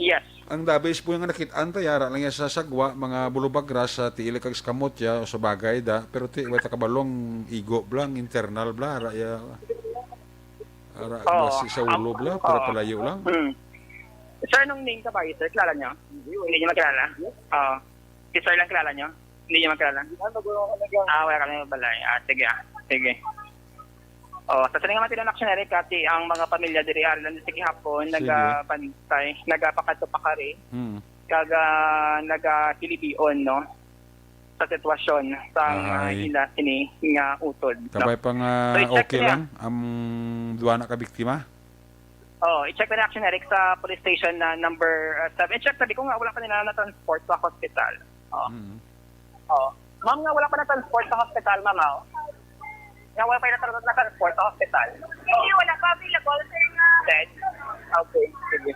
J: yes.
C: Ang dabis po yung nakitaan tayara lang sa sagwa mga bulubag sa tiil kag skamot ya o sa bagay da pero ti wata kabalong igo blang internal bla ya. Sa ulo bla pero palayo lang.
J: Sir, nung name ka ba? Sir, kilala nyo? Hindi nyo makilala? Si Sir lang kilala nyo? Hindi nyo makilala? Wala kami balay. Sige. Sa sining nga matilang actionary kati ang mga pamilya diri ari lang sige hapon nagapanitay, nagapakadto pa kari. Kaga nagakilibion no sa sitwasyon sa ila sini nga utod.
C: Kabay pang okay lang ang duwana ka biktima?
J: I-check na action Eric sa police station na number 7. I-check sabi ko nga wala pa nila na-transport sa hospital. Ma'am nga wala pa na-transport sa hospital, ma'am. Nga wala pa na-transport sa hospital.
G: Hindi, wala pa available, sir nga.
J: Dead? Okay, sige.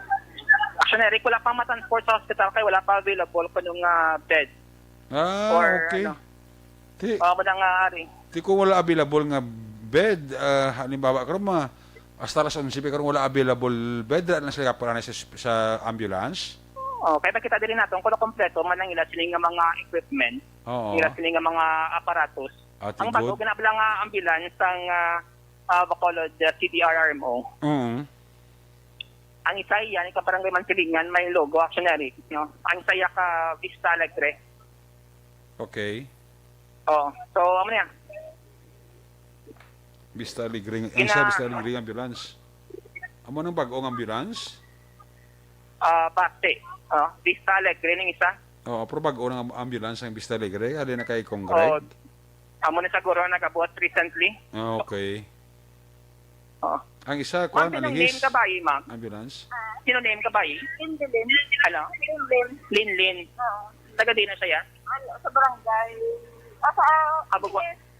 J: Action Eric, wala pa ma-transport sa hospital kaya wala pa available kung yung bed.
C: Okay.
J: Madang ari.
C: Ti ko wala available nga bed, halimbawa karon hasta alas 11 karon wala available bed na sila para sa ambulance.
J: Kaya makita din natin kung kompleto man ang ila siling nga mga equipment, ila siling nga mga aparatos. Ang bago ginabla nga ambulance ang Bacolod CDRRMO. Ang isa yan, ika barangay Mansilingan, may logo actionary, no? Ang isa ka Vista Alegre.
C: Okay.
J: So ano yan?
C: Vista Alegre. Vista Alegre ambulance. Amo nang bag-ong ambulance?
J: Bate. Vista Alegre ning isa.
C: Pero bag-o ng ambulance ang Vista Alegre. Ali na kay Congreg.
J: Amo na siguro nagabot recently.
C: Okay. Ang isa, kuan,
J: alihis? Sino name ka ba, ma'am?
C: Ambulance?
J: Sino name ka ba?
G: Lin.
J: Ano? Lin. Taga din na siya?
G: Sa barangay.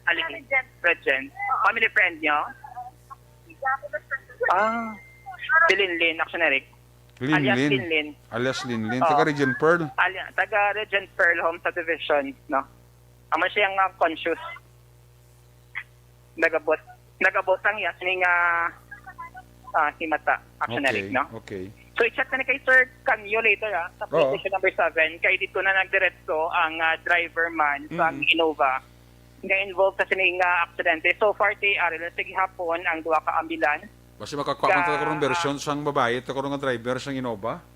J: Alihis. Regent. Family friend niyo? Si Lin, actionary.
C: Alias Lin. Taga Regent Pearl?
J: Taga Regent Pearl Home Subdivision, no? Ama siyang conscious. Nagabot ang iya sining himata actionary, no?
C: Okay.
J: So i-check na kay Sir Canyo later sa police station number 7 kay dito na nagdiretso ang driver man sa Innova nga involved sa sining aksidente. So far ari lang sige hapon ang duha ka ambulance.
C: Basta makakuha man ta karon version sang babae ta karon nga driver sang Innova.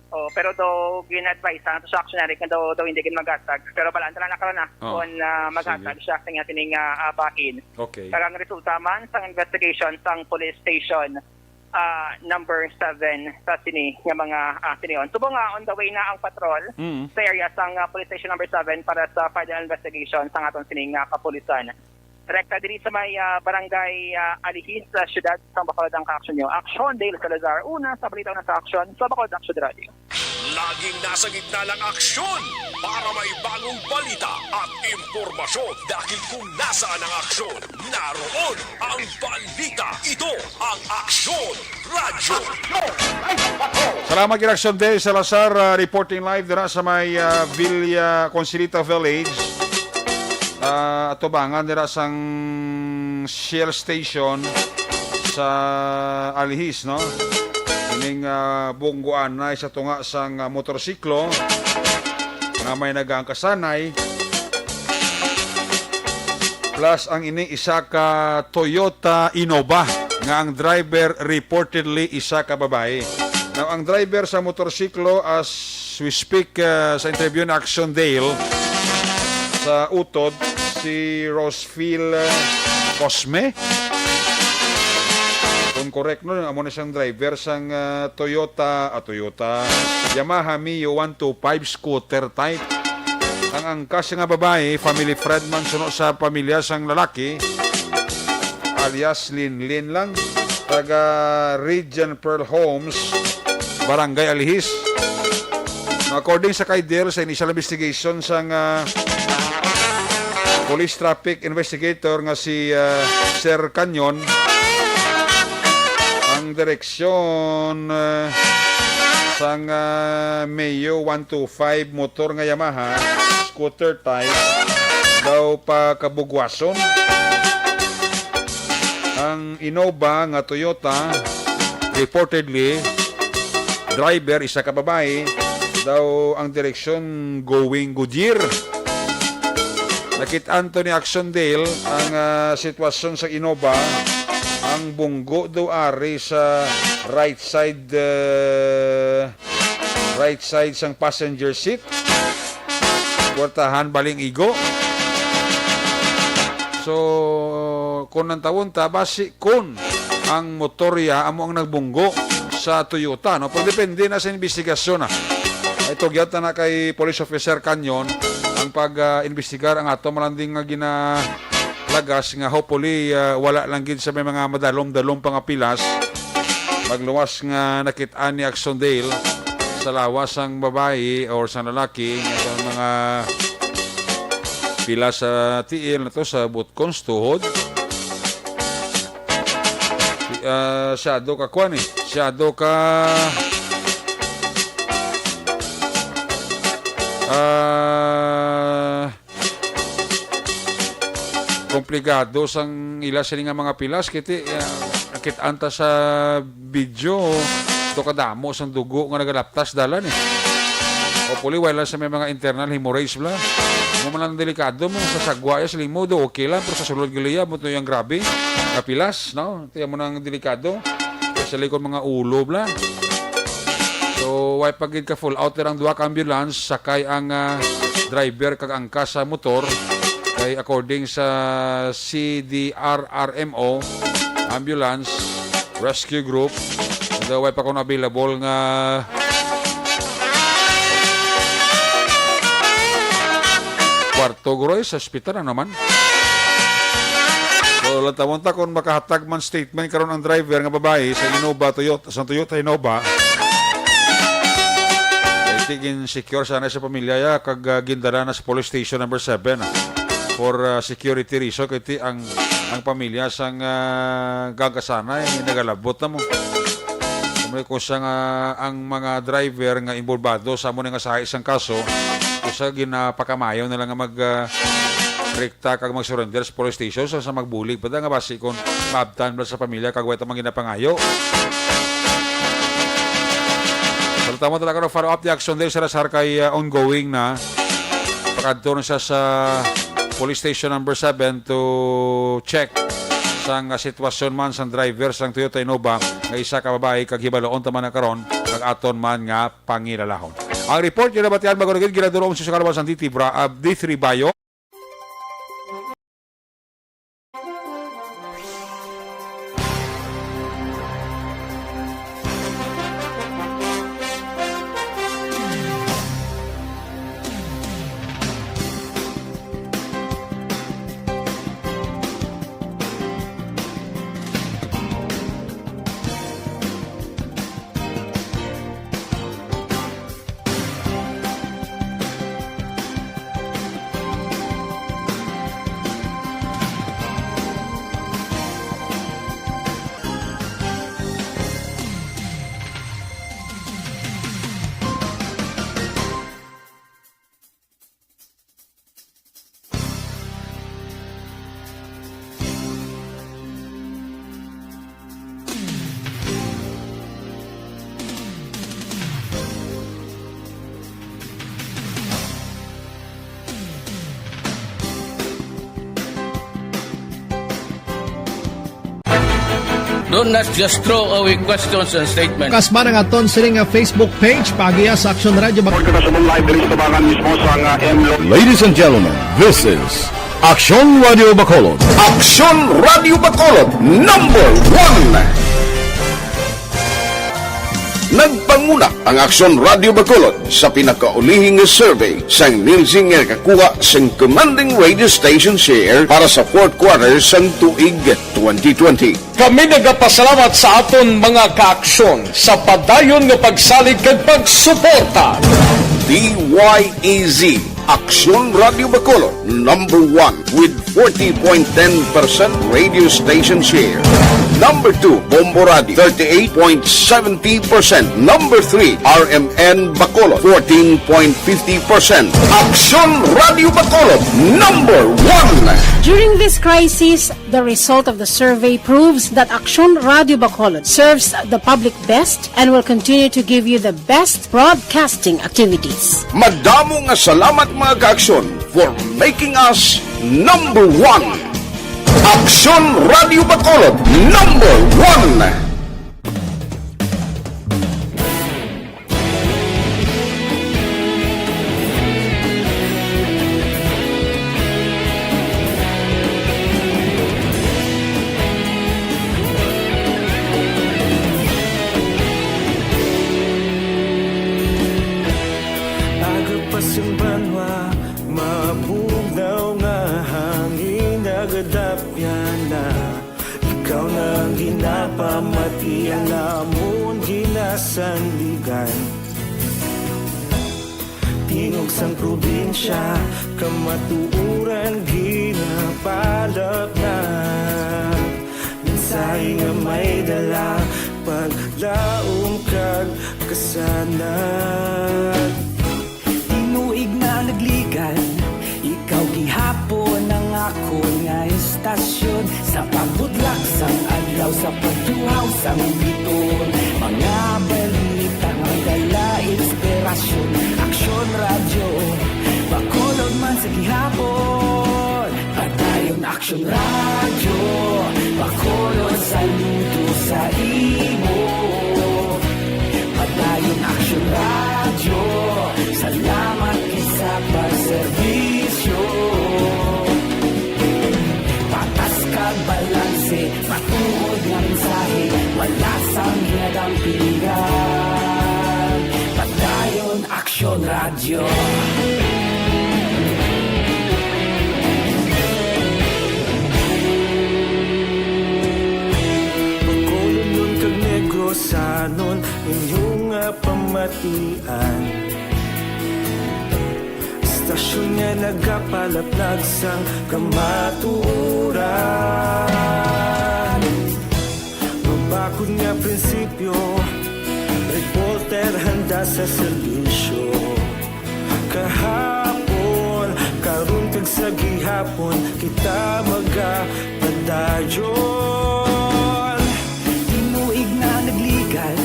J: Pero daw gin-advise sa actionary nga daw hindi gin magatag. Pero balaan na nakaroon na kung magatag siya sa ating bahin.
C: Okay.
J: Karang resulta man sang investigation sang police station number 7 sa sini nga mga siniyon. Subo nga on the way na ang patrol sa area sang police station number 7 para sa further investigation sang aton sini nga kapulisan. Rekta diri sa may barangay Alihis sa siyudad sa Bacolod ang kaaksyon nyo. Aksyon Dale Salazar, una sa balita na sa aksyon sa Bacolod Action Radio.
I: Laging nasa gitna ng aksyon para may bagong balita at impormasyon dahil kung nasaan ang aksyon, naroon ang balita. Ito ang Aksyon Radio.
C: Salamat kay Action Day Salazar, reporting live dira sa may Villa Consilita Village. Atubangan dira sang Shell Station sa Alihis, no? Ining bungguan na isa tunga sang motorsiklo na may nagaangkasanay. Plus ang ini isa ka Toyota Innova nga ang driver reportedly isa ka babae. Now, ang driver sa motorsiklo as we speak sa interview na Action Dale sa utod si Roseville Cosme. Kung correct no, amo na siyang driver sang Toyota Yamaha Mio 125 scooter type. Ang angkas nga babae, family friend man suno sa pamilya sang lalaki alias Linlin lang, taga Regent Pearl Homes, Barangay Alihis. According sa kay Dale, sa initial investigation sang police traffic investigator nga si Sir Canyon, ang direksyon sang Mio 125 motor nga Yamaha scooter type daw pa kabugwason. Ang Innova nga Toyota reportedly driver isa ka babae daw ang direksyon going Goodyear. Nakitaan to ni Action Dale ang sitwasyon sa Innova. Ang bunggo daw ari sa right side sang passenger seat. Kwartahan baling igo. So kung nang tawon ta basi kun ang motorya amo ang nagbunggo sa Toyota, no? Pero depende na sa investigasyon na. Ito gyata na kay Police Officer Canyon ang pag-investigar ang ato malanding nga ginalagas nga hopefully wala lang gid sa may mga madalom-dalom pang pilas magluwas nga nakitaan ni Action Dale sa lawas ang babae or sa lalaki nga mga pila sa tiil na to sa butkons tuhod. Shadow ka kwan eh. Shadow ka komplikado sang ila sila nga mga pilas kiti anta sa video to kadamo sang dugo nga nagalaptas dalan eh. O puli wala sa may mga internal hemorrhage bla. Mo man delikado mo sa sagwa ya limo do okay lang pero sa sulod giliya mo to yung grabe kapilas no. Tiyan mo nang delikado. Sa likod mga ulo bla. So why pagid ka full out ang duha ka ambulance sakay ang driver kag angkas sa motor kay according sa CDRRMO ambulance rescue group daw why pa kon available nga kwarto groy sa ospital na naman. So latawon ta kung makahatag man statement karon ang driver nga babae sa Innova Toyota Innova. Tigin secure sana sa pamilya ya kag gindala na sa police station number 7 for security reason kay ang pamilya sang gagasanay nagalabot na mo. Kung sa ang mga driver nga involvado sa mo nga sa isang kaso kusa ginapakamayo na lang nga mag rekta kag mag-surrender sa police station sa magbulig pa nga basi kon mabtan sa pamilya kag weta man ginapangayo. Tama talaga ng follow-up the Action Dale Salazar kay ongoing na. Pakadto na siya sa police station number 7 to check sang sitwasyon man sang driver sang Toyota Innova nga isa ka babae kag hibaloon taman na karon kag aton man nga pangilalahon. Ang report yung nabatian bago naging ginadulong sa kalabasan D3 Bayo.
H: Do not just throw away questions and statements.
L: Kasma ng aton siling nga Facebook page pagiya sa Aksyon Radio
A: Ladies and gentlemen, this is Aksyon Radio Bacolod.
F: Aksyon Radio Bacolod #1. Nagpanguna ang Aksyon Radio Bacolod sa pinakaulihing survey sa nilsing nga kakuha sa commanding radio station share para sa fourth quarter sa tuig 2020.
M: Kami nagapasalamat sa aton mga kaaksyon sa padayon nga pagsalig kag pagsuporta.
F: DYEZ Aksyon Radio Bacolod #1 with 40.10% radio station share. Number 2, Bombo Radio, 38.70%. Number 3, RMN Bacolod, 14.50%. Aksyon Radio Bacolod #1.
N: During this crisis, the result of the survey proves that Aksyon Radio Bacolod serves the public best and will continue to give you the best broadcasting activities.
F: Madamo nga salamat mga kaaksyon for making us #1. Aksyon Radio Bacolod #1.
O: Agapasumbanwa, mabugnaw nga hangin nagadapyan na. Ikaw na ginapamatian namon ginasandigan. Tingog sang probinsya, kamatuuran ginapalap na. Mensahe nga may dala, paglaom kag kasanan. Tinuig na nagligan, ikaw gihapon ang ako nga estasyon. Sa pagbudlak sang adlaw, sa pagduhaw sang biton. Mga balita nga dala inspirasyon. Aksyon Radio, Bacolod man sa gihapon. Padayon Aksyon Radio, Bacolod saludo sa imo. Padayon Aksyon Radio, salamat sa pagserbisyo. Patas kag balanse, patuod nga mensahe, wala sang ginadampingan. Padayon Aksyon Radio. Bacolod nun kag Negrosanon, inyong pamatian. Stasyon nga nagapalaplag sang kamaturan. Mabakod nga prinsipyo, reporter handa sa serbisyo. Kahapon, karon kag sa gihapon, kita magapadayon. Tinuig na nagligan,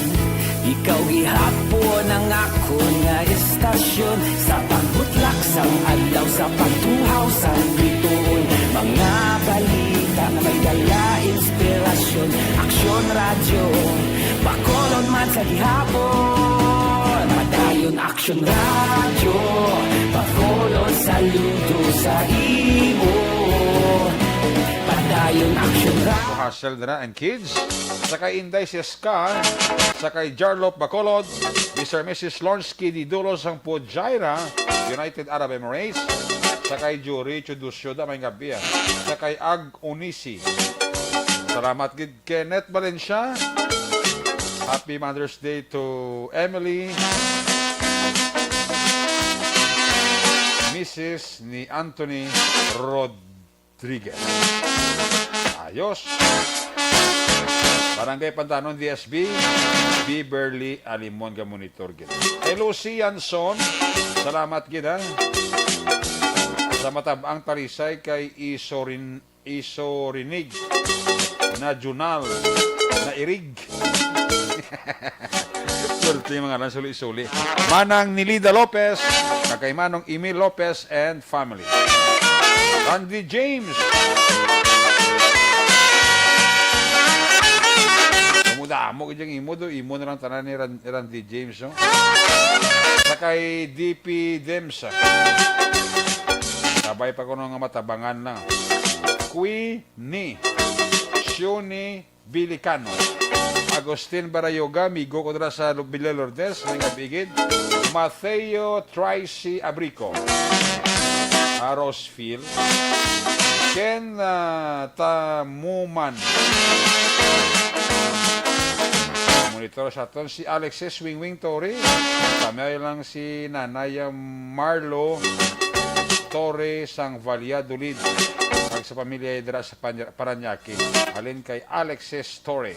O: ikaw gihapon ang ako nga estasyon. Sa pagbutlak sang adlaw, sa pagtuhaw sang biton. Mga balita na may dala inspirasyon. Aksyon Radio, Bacolod man sa gihapon. Padayon Aksyon Radio, Bacolod saludo sa imo. Padayon Aksyon Radio.
C: Hassel na and kids. Sakay Inday Siska, sakay Jarlop Bacolod, Mr. and Mrs. Lonsky di Dulos ang Pujaira, United Arab Emirates, sakay Jury Chudusyo da may gabi. Sakay Ag Unisi. Salamat gid Kenneth Valencia. Happy Mother's Day to Emily, Mrs. ni Anthony Rodriguez. Ayos. Barangay Pantanon, DSB, Beverly Alimon ka monitor gid. Kay Lucy Anson, salamat gid ha. Sa matabang talisay kay Isorinig na Junal na Irig. Swerte yung mga suli-suli. Manang Nilida Lopez, kay Manong Emil Lopez and family. Randy James, Damo kanyang imo do. Imo na lang tanan ni Randy James, no? Sakay DP Demsa. Sabay pa ko nga matabangan na. Queenie Shuni Bilicano. Agustin Barayoga, migo ko dira sa Villa Lourdes, mga bigid. Mateo Tracy Abrico. Roseville. Ken Tamuman. Monitor sa aton si Alexis Wingwing Torre. Kamay lang si Nanaya Marlo Torre sang Valladolid. Pag sa pamilya dira sa Paranaque. Halin kay Alexis Torre.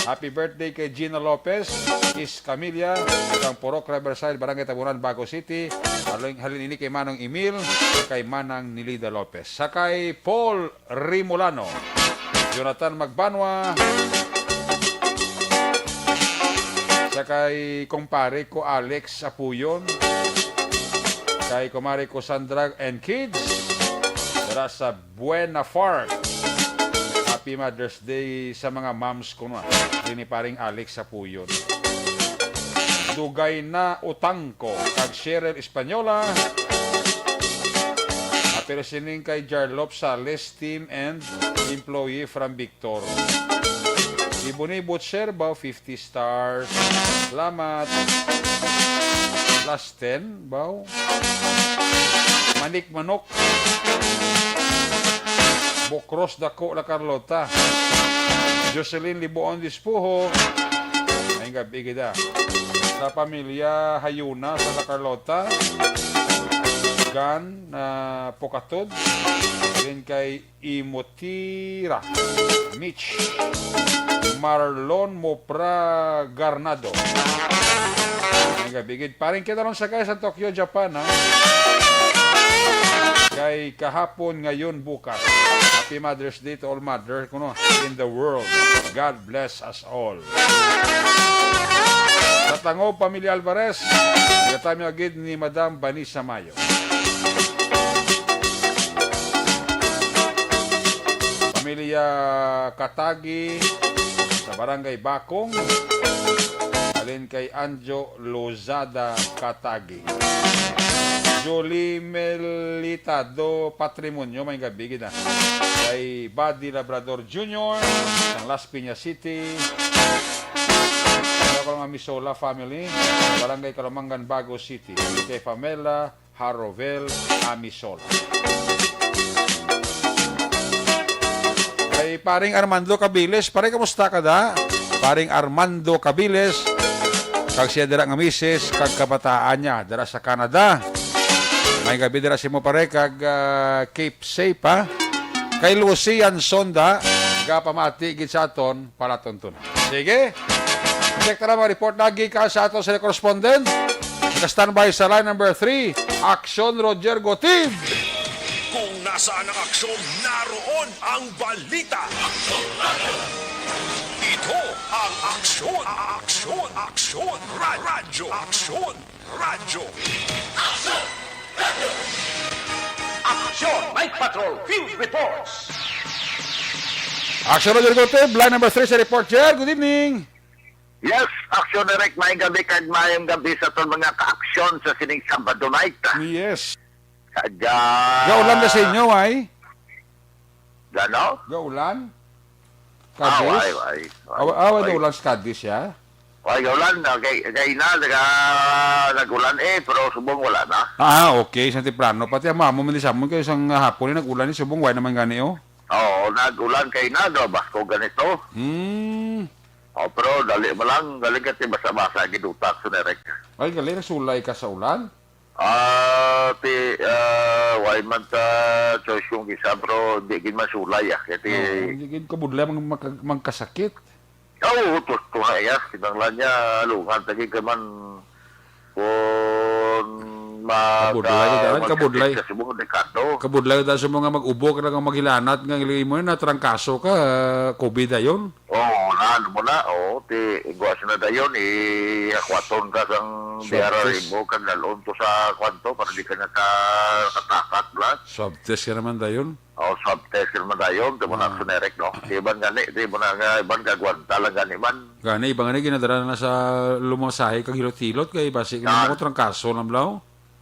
C: Happy birthday kay Gina Lopez, Is Camilla, sang Purok Riverside, Barangay Tabunan, Bago City. Halin ini kay Manong Emil, kay Manang Nilida Lopez. Sakay Paul Rimulano, Jonathan Magbanwa, sakay kumpare ko Alex Apuyon, kay kumare ko Sandra and Kids, dara sa Buena Farm. Happy Mother's Day sa mga moms ko na. Rini paring Alex Apuyon. Dugay na utang ko kag Cheryl Espanyola. Pero sining kay Jarlop Sales team and employee from Victor. Ibuni Butcherbaw 50 stars. Salamat. Last 10 baw. Manik Manok. Bokros Dako La Carlota. Jocelyn Liboon Dispuho. Ay gabi gida. Sa pamilya Hayuna sa La Carlota. Gan Pokatod. Din kay Imotira Mitch. Marlon Mopra Garnado. Ay gabi gid. Paring kita ron sa guys sa Tokyo, Japan, ha. Kay kahapon, ngayon, bukas. Happy Mother's Day to all mothers in the world. God bless us all. Sa Tango, Pamilya Alvarez, nagatami agad ni Madam Vanessa Mayo. Pamilya Katagi, sa Barangay Bakong, alin kay Anjo Lozada Katagi. Jolie Melitado Patrimonio, may gabi na. Kay Buddy Labrador Jr. ng Las Piñas City. Kaya ko mga Misola family, Barangay Kalamangan, Bago City. Kay Pamela Harovel Amisola. Kay paring Armando Cabiles, pare kamusta ka da? Paring Armando Cabiles, kag siya dira nga misis, kag kabataan niya, dira sa Canada. May gabi dira si mo pare kag Cape Safe, ha. Kay Lucian Sonda gapamati gid sa aton palatunton. Sige. Check tara mo report lagi ka sa aton sa correspondent. Naka-standby sa line number 3, Action Roger Gotib.
I: Kung nasaan ang aksyon, naroon ang balita. Ito ang aksyon, aksyon, radyo, aksyon, radyo.
P: Action! Night Patrol Field Reports!
C: Action Roger Gotib, line number 3 sa report, Jer. Good evening.
Q: Yes, Action Direct, may gabi kag mayong gabi sa itong mga ka-aksyon sa sining Sabado night.
C: Yes.
Q: Sadya...
C: Gaulan na sa inyo, ay?
Q: Gano?
C: Gaulan? Kadis? Away na ulan sa Kadis, ya?
Q: Ay, gaulan. Kay na, nag-ulan pero subong wala na.
C: Okay. Sa Tiprano. Pati ang mamo manisamon kayo isang hapon nag-ulan ni subong. Why naman gani, oh?
Q: Oo, nag-ulan kay na, no? Basko ganito. Pero dali mo lang, galing kasi basa-basa gidutak sa direct.
C: Ay, galing sulay ka sa ulan?
Q: Why man ta choice yung isa, pero di gin masulay,
C: Hindi gin kabudla magkasakit.
Q: Oo, to ya, kinanglan niya, lungan, tagi ka man, kung
C: kabudlay.
Q: Kasi mo dekado.
C: Kabudlay dahil sa mga mag-ubo ka lang maghilanat, nga ilagay mo yun, natrangkaso ka, COVID na yun.
Q: Oo, ano mo na, igwas na da yun, akwaton ka sang biyara rin kang lalon to sa kwanto, para di ka nakatakat lang.
C: Swab test ka naman da yun.
Q: O, swab test ka naman tayo, ito mo na action erect, no? Di ba gani, di mo na nga, iban kagwanta lang gani man.
C: Gani, ibang gani, ginadara na sa lumasahe kag hilot-hilot, kay basi ka mo ko kaso ng blaw.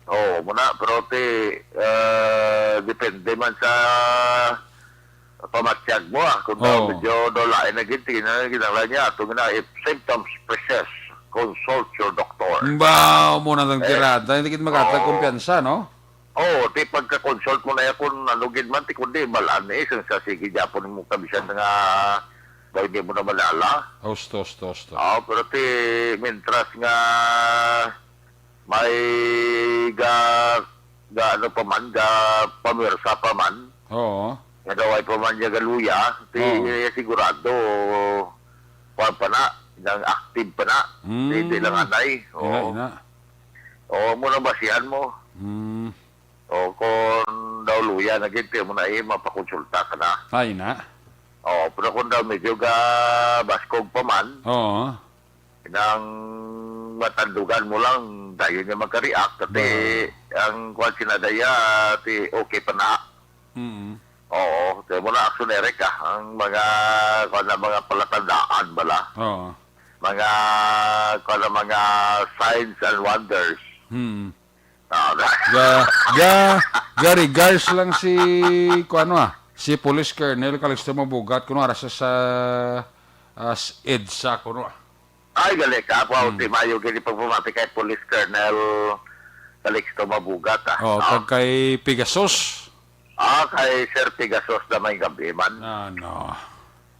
Q: Oo, muna, pero depende man sa pamatsyag mo, kung daw medyo dolain na ginti, na ginala niya, ito nga, if symptoms persist, consult your doctor.
C: Ba, mo na lang tirada, hindi kita magkatag kumpiyansa, no?
Q: Oo, di pagka-consult mo na yan kung anugin man, ti kundi balaan na isang sa sige Japon mo kabisan nga ba hindi mo na malala.
C: Osto.
Q: Oo, pero mintras nga may ano pa man, pamirsa pa man.
C: Oo.
Q: Nga daway pa man niya galuya, sigurado pa na, nang active pa na. Hindi lang anay. Oo. Oo, muna basihan mo. O kung daw luya, naginti mo na mapakonsulta ka na.
C: Ay na.
Q: O, pero kung daw medyo baskog pa man, nang matandugan mo lang, dayo niya magka-react. Kasi ang kwan sinadaya, okay pa na. Oo, kaya mo na action erect ka. Ang mga palatandaan bala.
C: Oo.
Q: Mga signs and wonders.
C: Regards lang si si Police Colonel Calixto Mabugat kuno ara sa EDSA kuno.
Q: Ay gali ka po mayo gini pagpumati kay Police Colonel Calixto Mabugat.
C: Kay Pegasus.
Q: Kay Sir Pegasus na may gabi man.
C: No.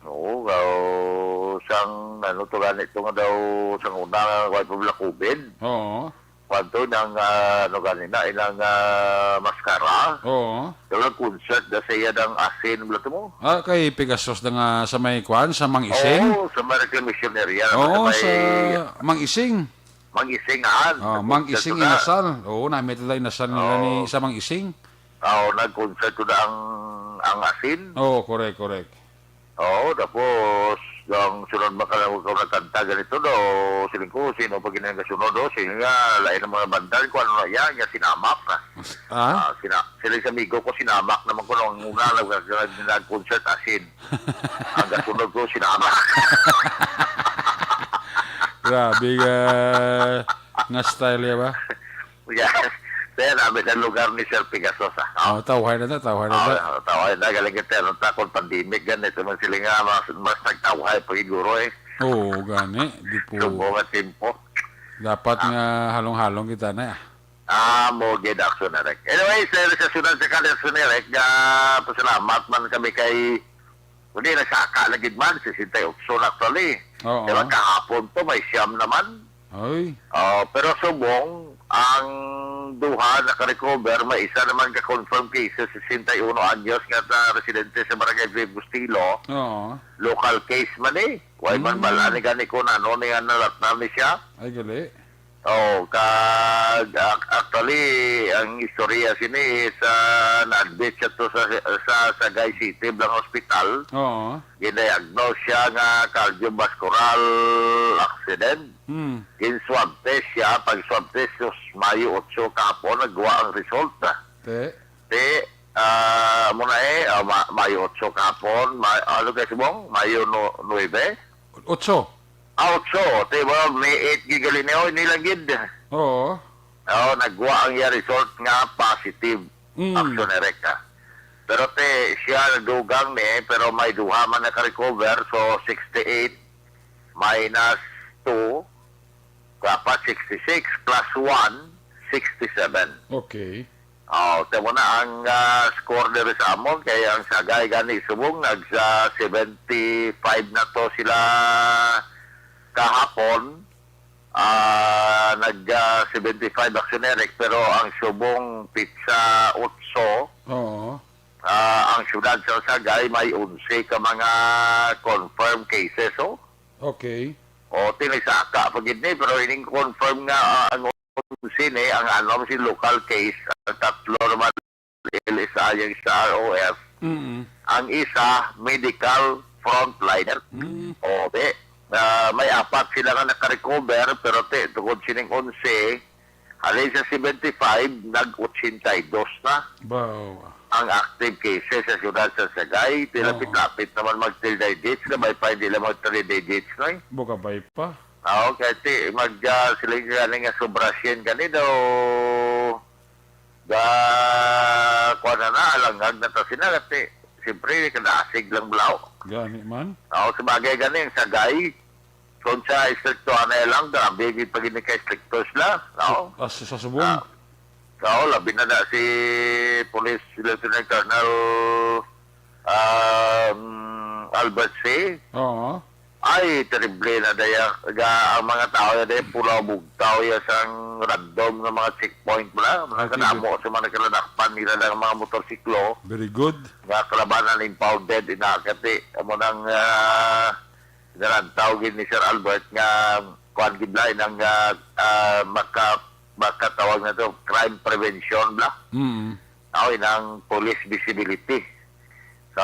Q: Oo, sang ano to ganito nga daw sang una way pablakubin.
C: Oo.
Q: Kwanto ng ganina, ilang maskara.
C: Oo.
Q: Dalang concert na siya ng asin, blato mo.
C: Kay Pegasus na nga sa may kwan, sa Mang Ising?
Q: Oo, sa American Missionaria.
C: Oo, sa Mang Ising.
Q: Mang Isingan.
C: Mang Ising inasal. Oo, namin ito inasal nila ni sa Mang Ising.
Q: Oo, nag-concert ko na ang asin.
C: Oo, correct.
Q: Oo, tapos yung sunod makalaw ko nagkanta ganito do, siling ko, sino pag ginagasunod do, sino nga, lain ng mga bandal ko, ano na yan, sinamak. Siling sa amigo ko, sinamak naman ko nung una, nag-concert asin. Ang gasunod ko, sinamak.
C: Grabe nga style ya ba?
Q: Yes. Kaya namin ang lugar ni Sir Pegasus.
C: Tawahay na.
Q: Tawahay na. Galing kita nung takon pandemic. Ganito man sila nga mas nagtawahay pa siguro eh.
C: Oo, gani. Di po.
Q: Subo nga tempo.
C: Dapat nga halong-halong kita na.
Q: Mo get action na rin. Anyway, sa sunod sa action na rin, pasalamat man kami kay hindi nasaka lagid man, 68 actually. Diba kahapon to, may siyam naman.
C: Ay.
Q: Pero subong, ang duha naka-recover, may isa naman ka-confirm cases, 61 anyos nga na residente sa Barangay Bustilo. Local case man eh. Why man bala ni gani ko na, ano nga nalatnan ni siya.
C: Ay, gali.
Q: Actually, ang istorya sini sa na-admit siya to sa Sagay City, Blang Hospital. Giniagnose siya nga cardiovascular accident. In-swab test siya, pag-swab test, Mayo 8 kahapon, nagawa ang result. Muna Mayo 8 kahapon, ano kayo subong? Mayo 9?
C: 8.
Q: 8. Diba, may 8 gigalineo, nilagid.
C: Oo.
Q: Nagawa ang result nga positive. Action erect. Pero siya nadugang pero may duha man naka-recover, so 68 minus 2, dapat 66 plus 1, 67.
C: Okay.
Q: Temo na ang score dito sa amon, kaya ang Sagay gani subong, nagsa 75 na to sila kahapon. Nag-75 action erect, pero ang subong pizza 8. Ang syudad sa Sagay may 11 ka mga confirmed cases.
C: Okay.
Q: Tinisaka pagid ni, pero ining confirm nga ang sine ang ano si local case, ang tatlo naman LSA yung sa ROF. Ang isa medical frontliner. May 4 sila nga naka-recover, pero tungkol sining 11 halin sa 75 nag-82 na.
C: Wow.
Q: ang active cases sa siyudad sa Sagay. Tilapit-lapit naman mag-3 digits na may pa hindi lang mag-3 digits, no?
C: Bukabay pa.
Q: Oo, kasi sila gani nga sobrasyen gani daw kuha na alanghag na to sila kasi siyempre kadasig lang bulaw.
C: Gani man.
Q: Oo, sabagay gani ang Sagay. Kung sa istrikto na lang, grabe yung pag-inig ka istrikto sila. Oo.
C: Sa subong.
Q: Oo, labi na si Police Lieutenant Colonel Albert C.
C: Oo.
Q: Ay, terrible na daya. Ang mga tao na daya, pula bugtaw ya sang random ng mga checkpoint mo na. Mga kanamo sa mga kalanakpan nila ng mga motorsiklo.
C: Very good.
Q: Nga kalabanan impounded, inakati. Amo nang tawagin ni Sir Albert nga kuhan gidlay ng makatawag na to crime prevention bla. Okay, ng police visibility. So,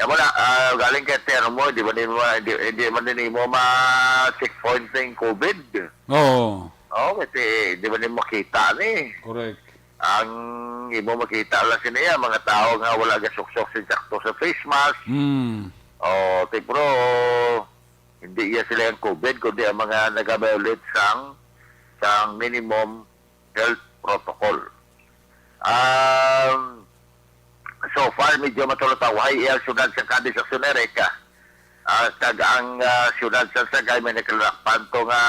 Q: yan mo na, galing kay Termo mo, hindi man din mo ma-checkpoint ng COVID.
C: Oo.
Q: Oo, kasi hindi man din makita ni.
C: Correct.
Q: Ang imo makita lang siniya, mga tao nga wala gasuksok sakto sa face mask. O, pero hindi iya sila yung COVID, kundi ang mga nag-violate sang minimum health protocol. So far, medyo matulutawahay iya syudad sa Cadiz sa Sunerica. Ang syudad sa Sagay may nakalakpan to nga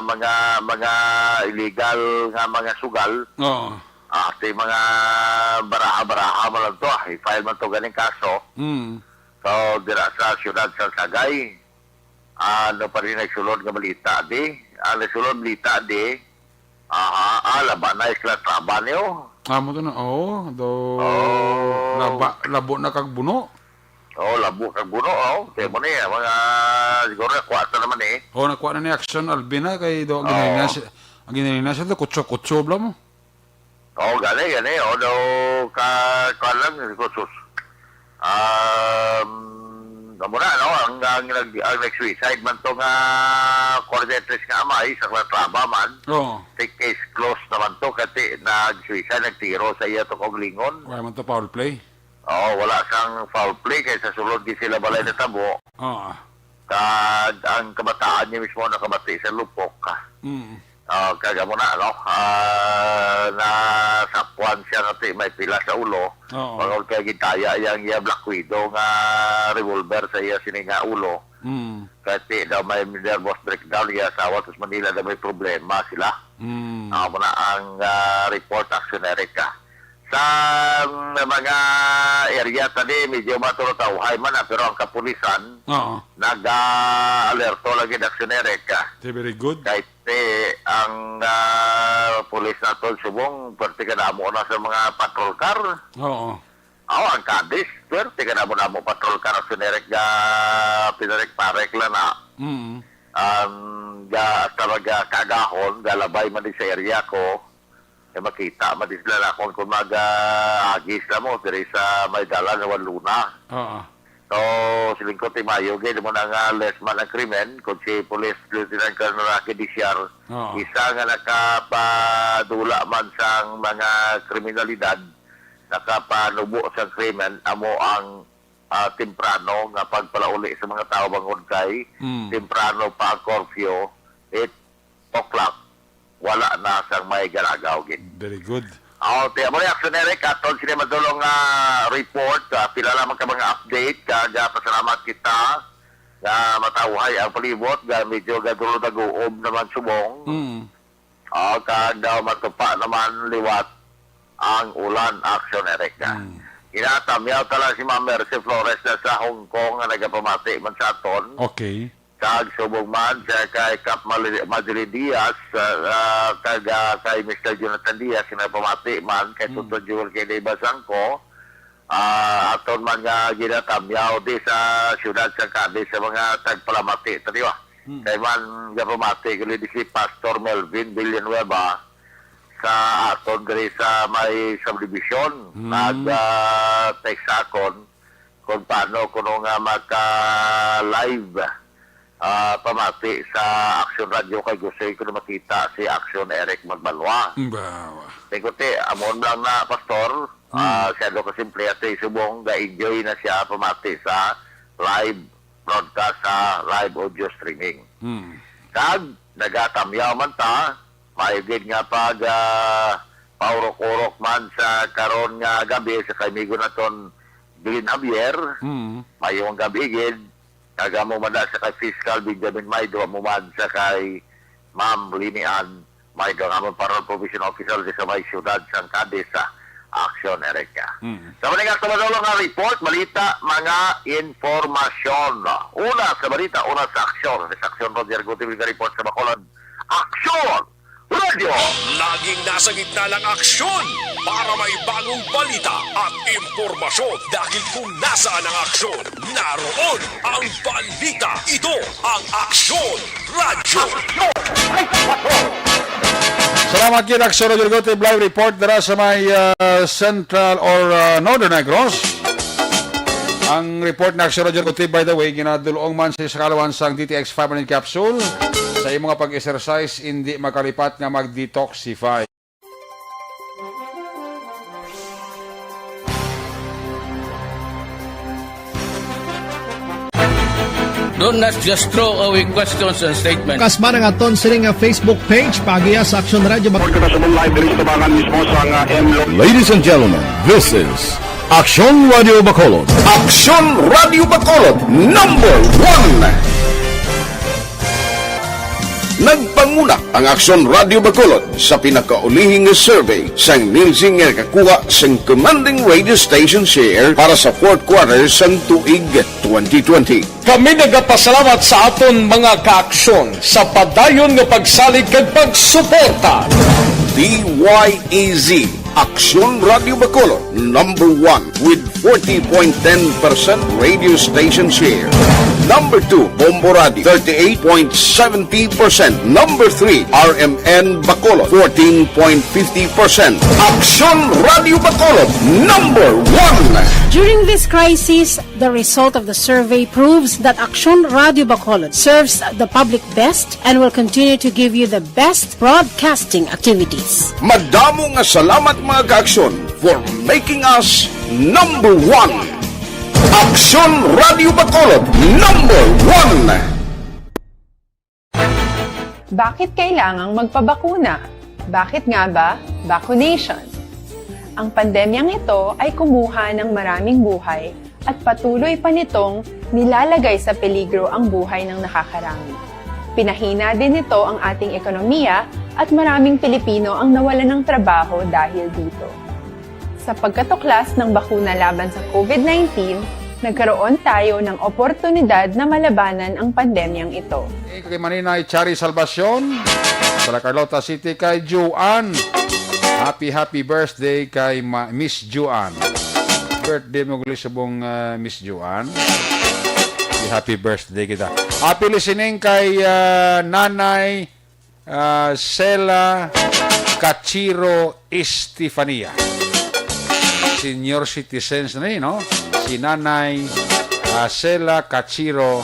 Q: mga illegal nga mga sugal.
C: Oo.
Q: Kasi mga baraha-baraha mo lang to. I-file man to ganing kaso. So, dira sa siyudad sa Sagay, ano pa rin nagsulod nga balita di? Nagsulod balita di, laban na isla traba niyo.
C: Mo to na, labo na kagbuno.
Q: Labo kagbuno, Kaya mo niya, mga, siguro nakuha naman eh.
C: Nakuha na ni Action Albina, kay do, ang ginahina siya, kutso bla mo.
Q: Gani, kalang, kutsos. Muna, ang nag-suicide man to nga coordinatress nga amay sa Klatraba man. Take case close naman to kasi nag-suicide, nagtiro sa iya to kong lingon.
C: Wala man to foul play.
Q: Wala sang foul play kaysa sulod di sila balay na tabo. Ang kabataan niya mismo nakabati sa lupok. Kaya mo na, nasapuan siya natin may pila sa ulo. Pagod kaya gitaya yung Black Widow nga revolver sa iya sininga ulo. Kasi daw may nervous breakdown iya asawa tapos Manila daw may problema sila. Mo na ang report actionary ka. Sa mga area tadi medyo matulutaw man pero ang kapulisan nag-alerto lagi ng actionary ka.
C: Very good.
Q: Kahit ang pulis natin subong pwerte ka na mo na sa mga patrol car. Ang Cadiz pwerte ka na mo patrol car actionary ka pinarek-parek lang na. Talaga kagahon galabay man din sa area ko. Makita, madisla na kung mag-agis na mo, diri sa may dala na Luna. So, silingkot Mayo, gaya mo na nga less man ang krimen, kung si Police Lieutenant Colonel Rocky Diciar, isa nga nakapadula man sa mga kriminalidad, nakapanubo sa krimen, amo ang temprano nga pagpalauli sa mga tao bangod kay, temprano pa ang curfew, 8 o'clock. Wala na sa may garagaw.
C: Very good.
Q: Tiyan mo na actionary, katol sila madulong report, pila lamang ka mga update, pasalamat kita, matawhay ang palibot, medyo gadulo na guob naman subong, daw matupa naman liwat ang ulan actionary ka. Inatamyaw talaga si Ma'am Mercy Flores na sa Hong Kong na nagapamati man sa aton.
C: Okay.
Q: Kag subong man kay Cap Madrid Diaz kay Mr. Jonathan Diaz na pamati man kay Tuto Jewel kay Deva Sangko aton man nga ginatamyaw di sa siyudad sa Cadiz sa mga tagpalamati tadiwa kay man nga pamati kay si Pastor Melvin Villanueva sa aton diri sa may subdivision nag-text akon kung paano kuno nga maka-live pamati sa Action Radio kay gusto ko na makita si Action Eric Magbanwa. Tikuti, amon lang na pastor, siya do kasimple at subong ga-enjoy na siya pamati sa live broadcast sa live audio streaming. Kag, nagatamyaw man ta, maigid nga pag paurok-urok man sa karon nga gabi sa kamigo na ton Bilin Javier, mayong gabigid, kagamo man sa kay Fiscal Benjamin Maido, mumad sa kay Ma'am Linian, may gangamon para provision official sa may syudad sa Cadiz sa Action Erica. Sa mga kamadulong nga report, balita, mga informasyon. Una sa balita, una sa Action. Sa Action Roger Gutierrez report sa Bacolod. Action Radio!
I: Laging nasa gitna ng aksyon para may bagong balita at impormasyon. Dahil kung nasaan ang aksyon, naroon ang balita. Ito ang Aksyon Radio.
C: Salamat kay Action Radio Gutierrez live report dara sa may Central or Northern Negros. Ang report na Action Radio Gutierrez, by the way, ginadulong man sa kalawan sang DTX 500 capsule. Sa iyong mga pag-exercise, hindi makalipat nga mag-detoxify.
H: Do not just throw away questions and statements.
L: Kasma ng aton sining nga Facebook page pagiya sa Action Radio Bacolod.
A: Ladies and gentlemen, this is Action Radio Bacolod.
F: Action Radio Bacolod #1. Nagpanguna ang Action Radio Bacolod sa pinakaulihing survey sang Nilsing nga kakuha sang commanding radio station share para sa fourth quarter sang tuig 2020.
M: Kami nagapasalamat sa aton mga kaaksyon sa padayon nga pagsalig kag pagsuporta.
F: DYEZ Action Radio Bacolod #1 with 40.10% radio station share. Number 2, Bombo Radio, 38.70%. Number 3, RMN Bacolod, 14.50%. Action Radio Bacolod, #1.
N: During this crisis, the result of the survey proves that Action Radio Bacolod serves the public best and will continue to give you the best broadcasting activities.
F: Madamo nga salamat mga kaaksyon for making us #1. Action Radio Bacolod #1.
R: Bakit kailangang magpabakuna? Bakit nga ba vaccination? Ang pandemyang ito ay kumuha ng maraming buhay at patuloy pa nitong nilalagay sa peligro ang buhay ng nakakarami. Pinahina din nito ang ating ekonomiya at maraming Pilipino ang nawalan ng trabaho dahil dito. Sa pagkatuklas ng bakuna laban sa COVID-19, nagkaroon tayo ng oportunidad na malabanan ang pandemyang ito.
C: Kay Maninay Chari Salvacion, sa La Carlota City kay Juan. Happy birthday kay Miss Juan. Birthday mo gulis subong Miss Juan. Happy birthday kita. Happy listening kay Nanay Sela Cachiro Estefania. Senior citizens na yun, no? Si Nanay Sela Cachiro.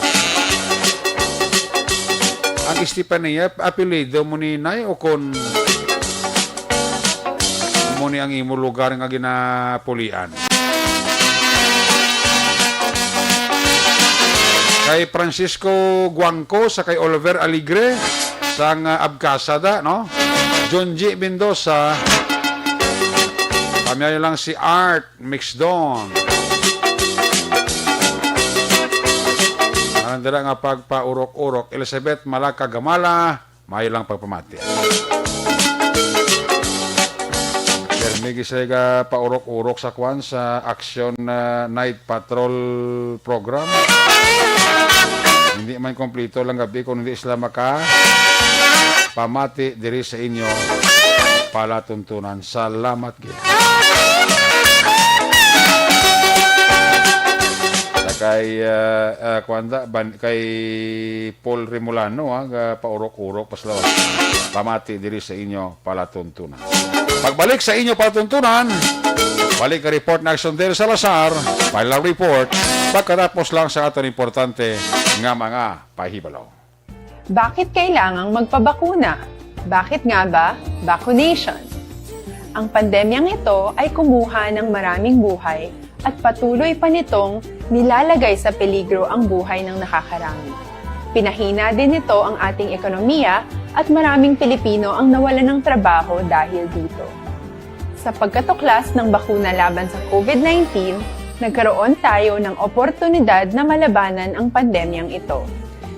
C: Ang Estefania, apelido mo ni Nay o kon mo ni ang imo lugar nga ginapulian? Kay Francisco Guangco sa kay Oliver Aligre sang Abcasada, no? John G. Mendoza. Kami lang si Art Mixdon. Andala nga pagpaurok-urok. Elizabeth Malaka Gamala, may lang pagpamati. Sir Miggy Sega paurok-urok sa kwan sa Action Night Patrol program. Hindi man kompleto lang gabi kung hindi sila pamati diri sa inyo palatuntunan. Salamat gid. Kay kay Paul Remolano paurok-urok paslaw. Pamati diri sa inyo palatuntunan. Pagbalik sa inyo patuntunan, balik ka report na Action Del Salazar, file ang report, pagkatapos lang sa aton importante nga mga pahibalaw.
R: Bakit kailangang magpabakuna? Bakit nga ba vaccination? Ang pandemyang ito ay kumuha ng maraming buhay at patuloy pa nitong nilalagay sa peligro ang buhay ng nakakarami. Pinahina din nito ang ating ekonomiya at maraming Pilipino ang nawalan ng trabaho dahil dito. Sa pagkatuklas ng bakuna laban sa COVID-19, nagkaroon tayo ng oportunidad na malabanan ang pandemyang ito.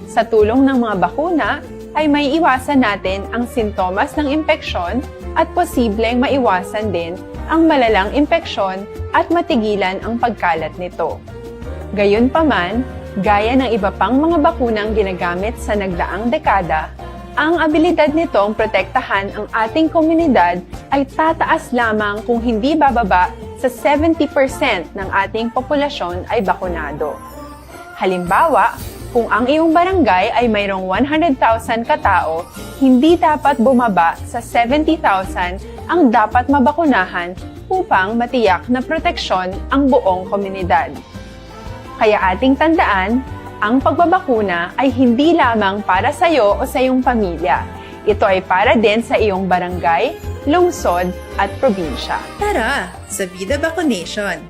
R: Sa tulong ng mga bakuna, ay may iwasan natin ang sintomas ng impeksyon at posibleng maiwasan din ang malalang impeksyon at matigilan ang pagkalat nito. Gayunpaman, gaya ng iba pang mga bakunang ginagamit sa nagdaang dekada, ang abilidad nitong protektahan ang ating komunidad ay tataas lamang kung hindi bababa sa 70% ng ating populasyon ay bakunado. Halimbawa, kung ang iyong barangay ay mayroong 100,000 katao, hindi dapat bumaba sa 70,000 ang dapat mabakunahan upang matiyak na proteksyon ang buong komunidad. Kaya ating tandaan, ang pagbabakuna ay hindi lamang para sa iyo o sa iyong pamilya. Ito ay para din sa iyong barangay, lungsod at probinsya.
S: Tara, sa Vida Vaccination!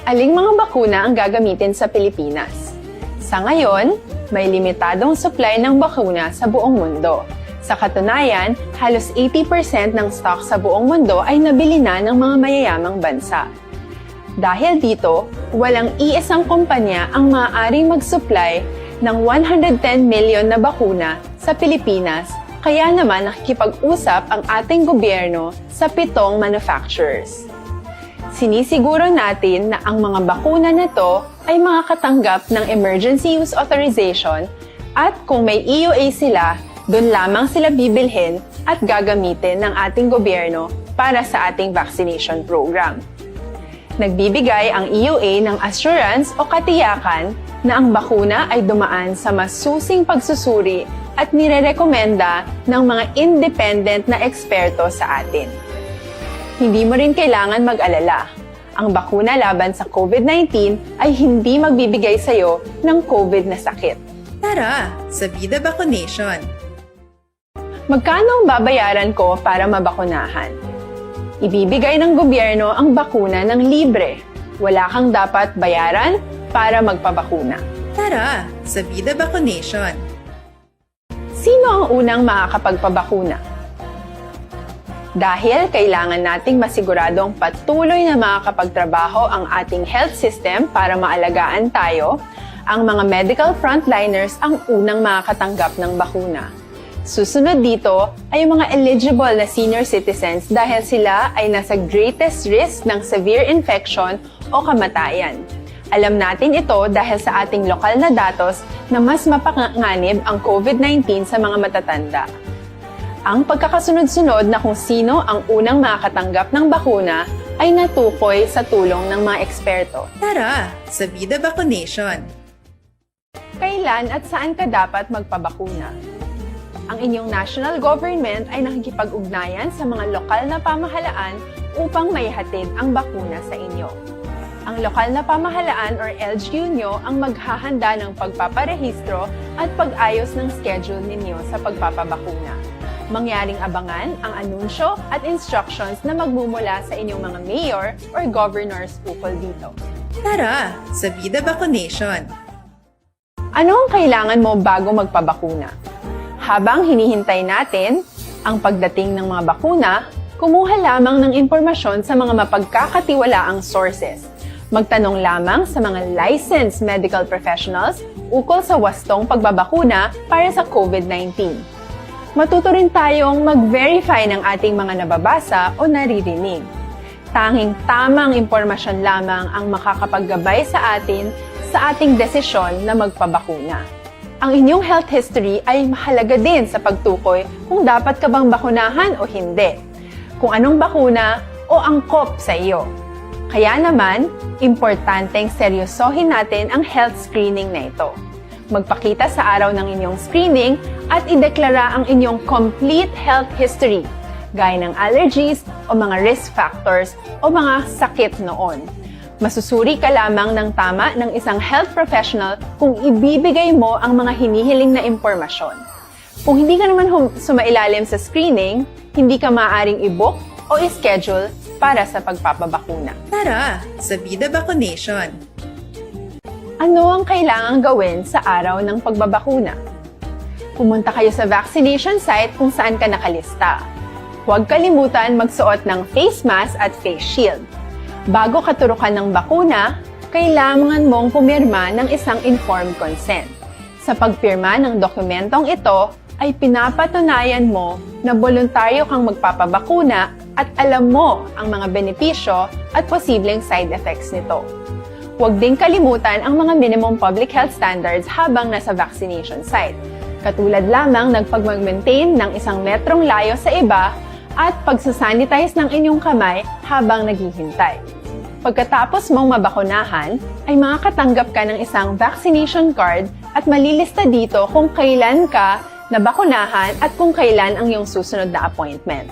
R: Aling mga bakuna ang gagamitin sa Pilipinas? Sa ngayon, may limitadong supply ng bakuna sa buong mundo. Sa katunayan, halos 80% ng stock sa buong mundo ay nabili na ng mga mayayamang bansa. Dahil dito, walang iisang kumpanya ang maaaring mag-supply ng 110 million na bakuna sa Pilipinas, kaya naman nakikipag-usap ang ating gobyerno sa 7 manufacturers. Sinisiguro natin na ang mga bakuna na ito ay makakatanggap ng Emergency Use Authorization at kung may EUA sila, doon lamang sila bibilhin at gagamitin ng ating gobyerno para sa ating vaccination program. Nagbibigay ang EUA ng assurance o katiyakan na ang bakuna ay dumaan sa masusing pagsusuri at nirerekomenda ng mga independent na eksperto sa atin. Hindi mo rin kailangan mag-alala. Ang bakuna laban sa COVID-19 ay hindi magbibigay sa iyo ng COVID na sakit.
S: Tara, sa Vida Vaccination!
R: Magkano ang babayaran ko para mabakunahan? Ibibigay ng gobyerno ang bakuna ng libre. Wala kang dapat bayaran para magpabakuna.
S: Tara, sa Vida Vaccination!
R: Sino ang unang makakapagpabakuna? Dahil kailangan nating masiguradong patuloy na makakapagtrabaho ang ating health system para maalagaan tayo, ang mga medical frontliners ang unang makakatanggap ng bakuna. Susunod dito ay mga eligible na senior citizens dahil sila ay nasa greatest risk ng severe infection o kamatayan. Alam natin ito dahil sa ating lokal na datos na mas mapanganib ang COVID-19 sa mga matatanda. Ang pagkakasunod-sunod na kung sino ang unang makakatanggap ng bakuna ay natukoy sa tulong ng mga eksperto.
S: Tara, sa Vida Vaccination!
R: Kailan at saan ka dapat magpabakuna? Ang inyong national government ay nakikipag-ugnayan sa mga lokal na pamahalaan upang maihatid ang bakuna sa inyo. Ang lokal na pamahalaan or LGU nyo ang maghahanda ng pagpaparehistro at pag-ayos ng schedule ninyo sa pagpapabakuna. Mangyaring abangan ang anunsyo at instructions na magmumula sa inyong mga mayor or governors ukol dito.
S: Tara, sa Vida Vaccination!
R: Ano ang kailangan mo bago magpabakuna? Habang hinihintay natin ang pagdating ng mga bakuna, kumuha lamang ng impormasyon sa mga mapagkakatiwalaang sources. Magtanong lamang sa mga licensed medical professionals ukol sa wastong pagbabakuna para sa COVID-19. Matuto rin tayong mag-verify ng ating mga nababasa o naririnig. Tanging tamang impormasyon lamang ang makakapaggabay sa atin sa ating desisyon na magpabakuna. Ang inyong health history ay mahalaga din sa pagtukoy kung dapat ka bang bakunahan o hindi, kung anong bakuna o angkop sa iyo. Kaya naman, importanteng seryosohin natin ang health screening na ito. Magpakita sa araw ng inyong screening at ideklara ang inyong complete health history. gaya ng allergies o mga risk factors o mga sakit noon. Masusuri ka lamang ng tama ng isang health professional kung ibibigay mo ang mga hinihiling na impormasyon. Kung hindi ka naman sumailalim sa screening, hindi ka maaaring i-book o i-schedule para sa pagpapabakuna.
S: Tara, sa Vida Vaccination.
R: Ano ang kailangang gawin sa araw ng pagbabakuna? Pumunta kayo sa vaccination site kung saan ka nakalista. Huwag kalimutan magsuot ng face mask at face shield. Bago katurukan ng bakuna, kailangan mong pumirma ng isang informed consent. Sa pagpirma ng dokumentong ito, ay pinapatunayan mo na voluntaryo kang magpapabakuna at alam mo ang mga benepisyo at posibleng side effects nito. Huwag din kalimutan ang mga minimum public health standards habang nasa vaccination site. Katulad lamang ng pag-maintain ng 1 metrong layo sa iba at pagsasanitize ng inyong kamay habang naghihintay. Pagkatapos mong mabakunahan, ay makakatanggap ka ng isang vaccination card at malilista dito kung kailan ka nabakunahan at kung kailan ang iyong susunod na appointment.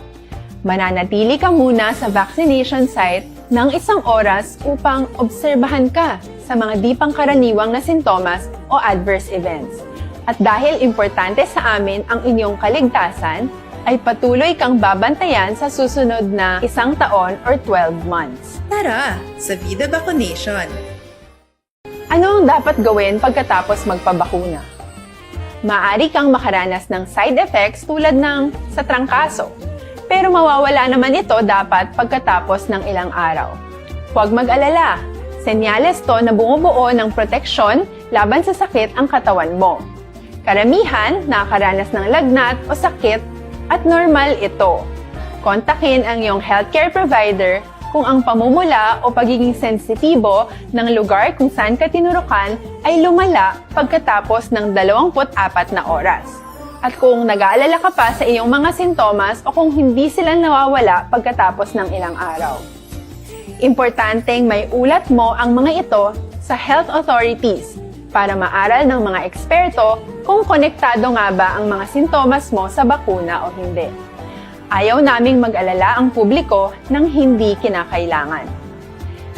R: Mananatili ka muna sa vaccination site ng 1 oras upang obserbahan ka sa mga di pangkaraniwang na sintomas o adverse events. At dahil importante sa amin ang inyong kaligtasan, ay patuloy kang babantayan sa susunod na 1 taon or 12 months.
S: Tara, sa Vida Vaccination.
R: Ano ang dapat gawin pagkatapos magpabakuna? Maaari kang makaranas ng side effects tulad ng sa trangkaso, pero mawawala naman ito dapat pagkatapos ng ilang araw. Huwag mag-alala, senyales to na bumubuo ng proteksyon laban sa sakit ang katawan mo. Karamihan nakakaranas ng lagnat o sakit at normal ito. Kontakin ang iyong healthcare provider kung ang pamumula o pagiging sensitibo ng lugar kung saan ka tinurukan ay lumala pagkatapos ng 24 na oras. At kung nag-aalala ka pa sa iyong mga sintomas o kung hindi sila nawawala pagkatapos ng ilang araw. Importanteng may ulat mo ang mga ito sa health authorities para maaral ng mga eksperto kung konektado nga ba ang mga sintomas mo sa bakuna o hindi. Ayaw naming mag-alala ang publiko ng hindi kinakailangan.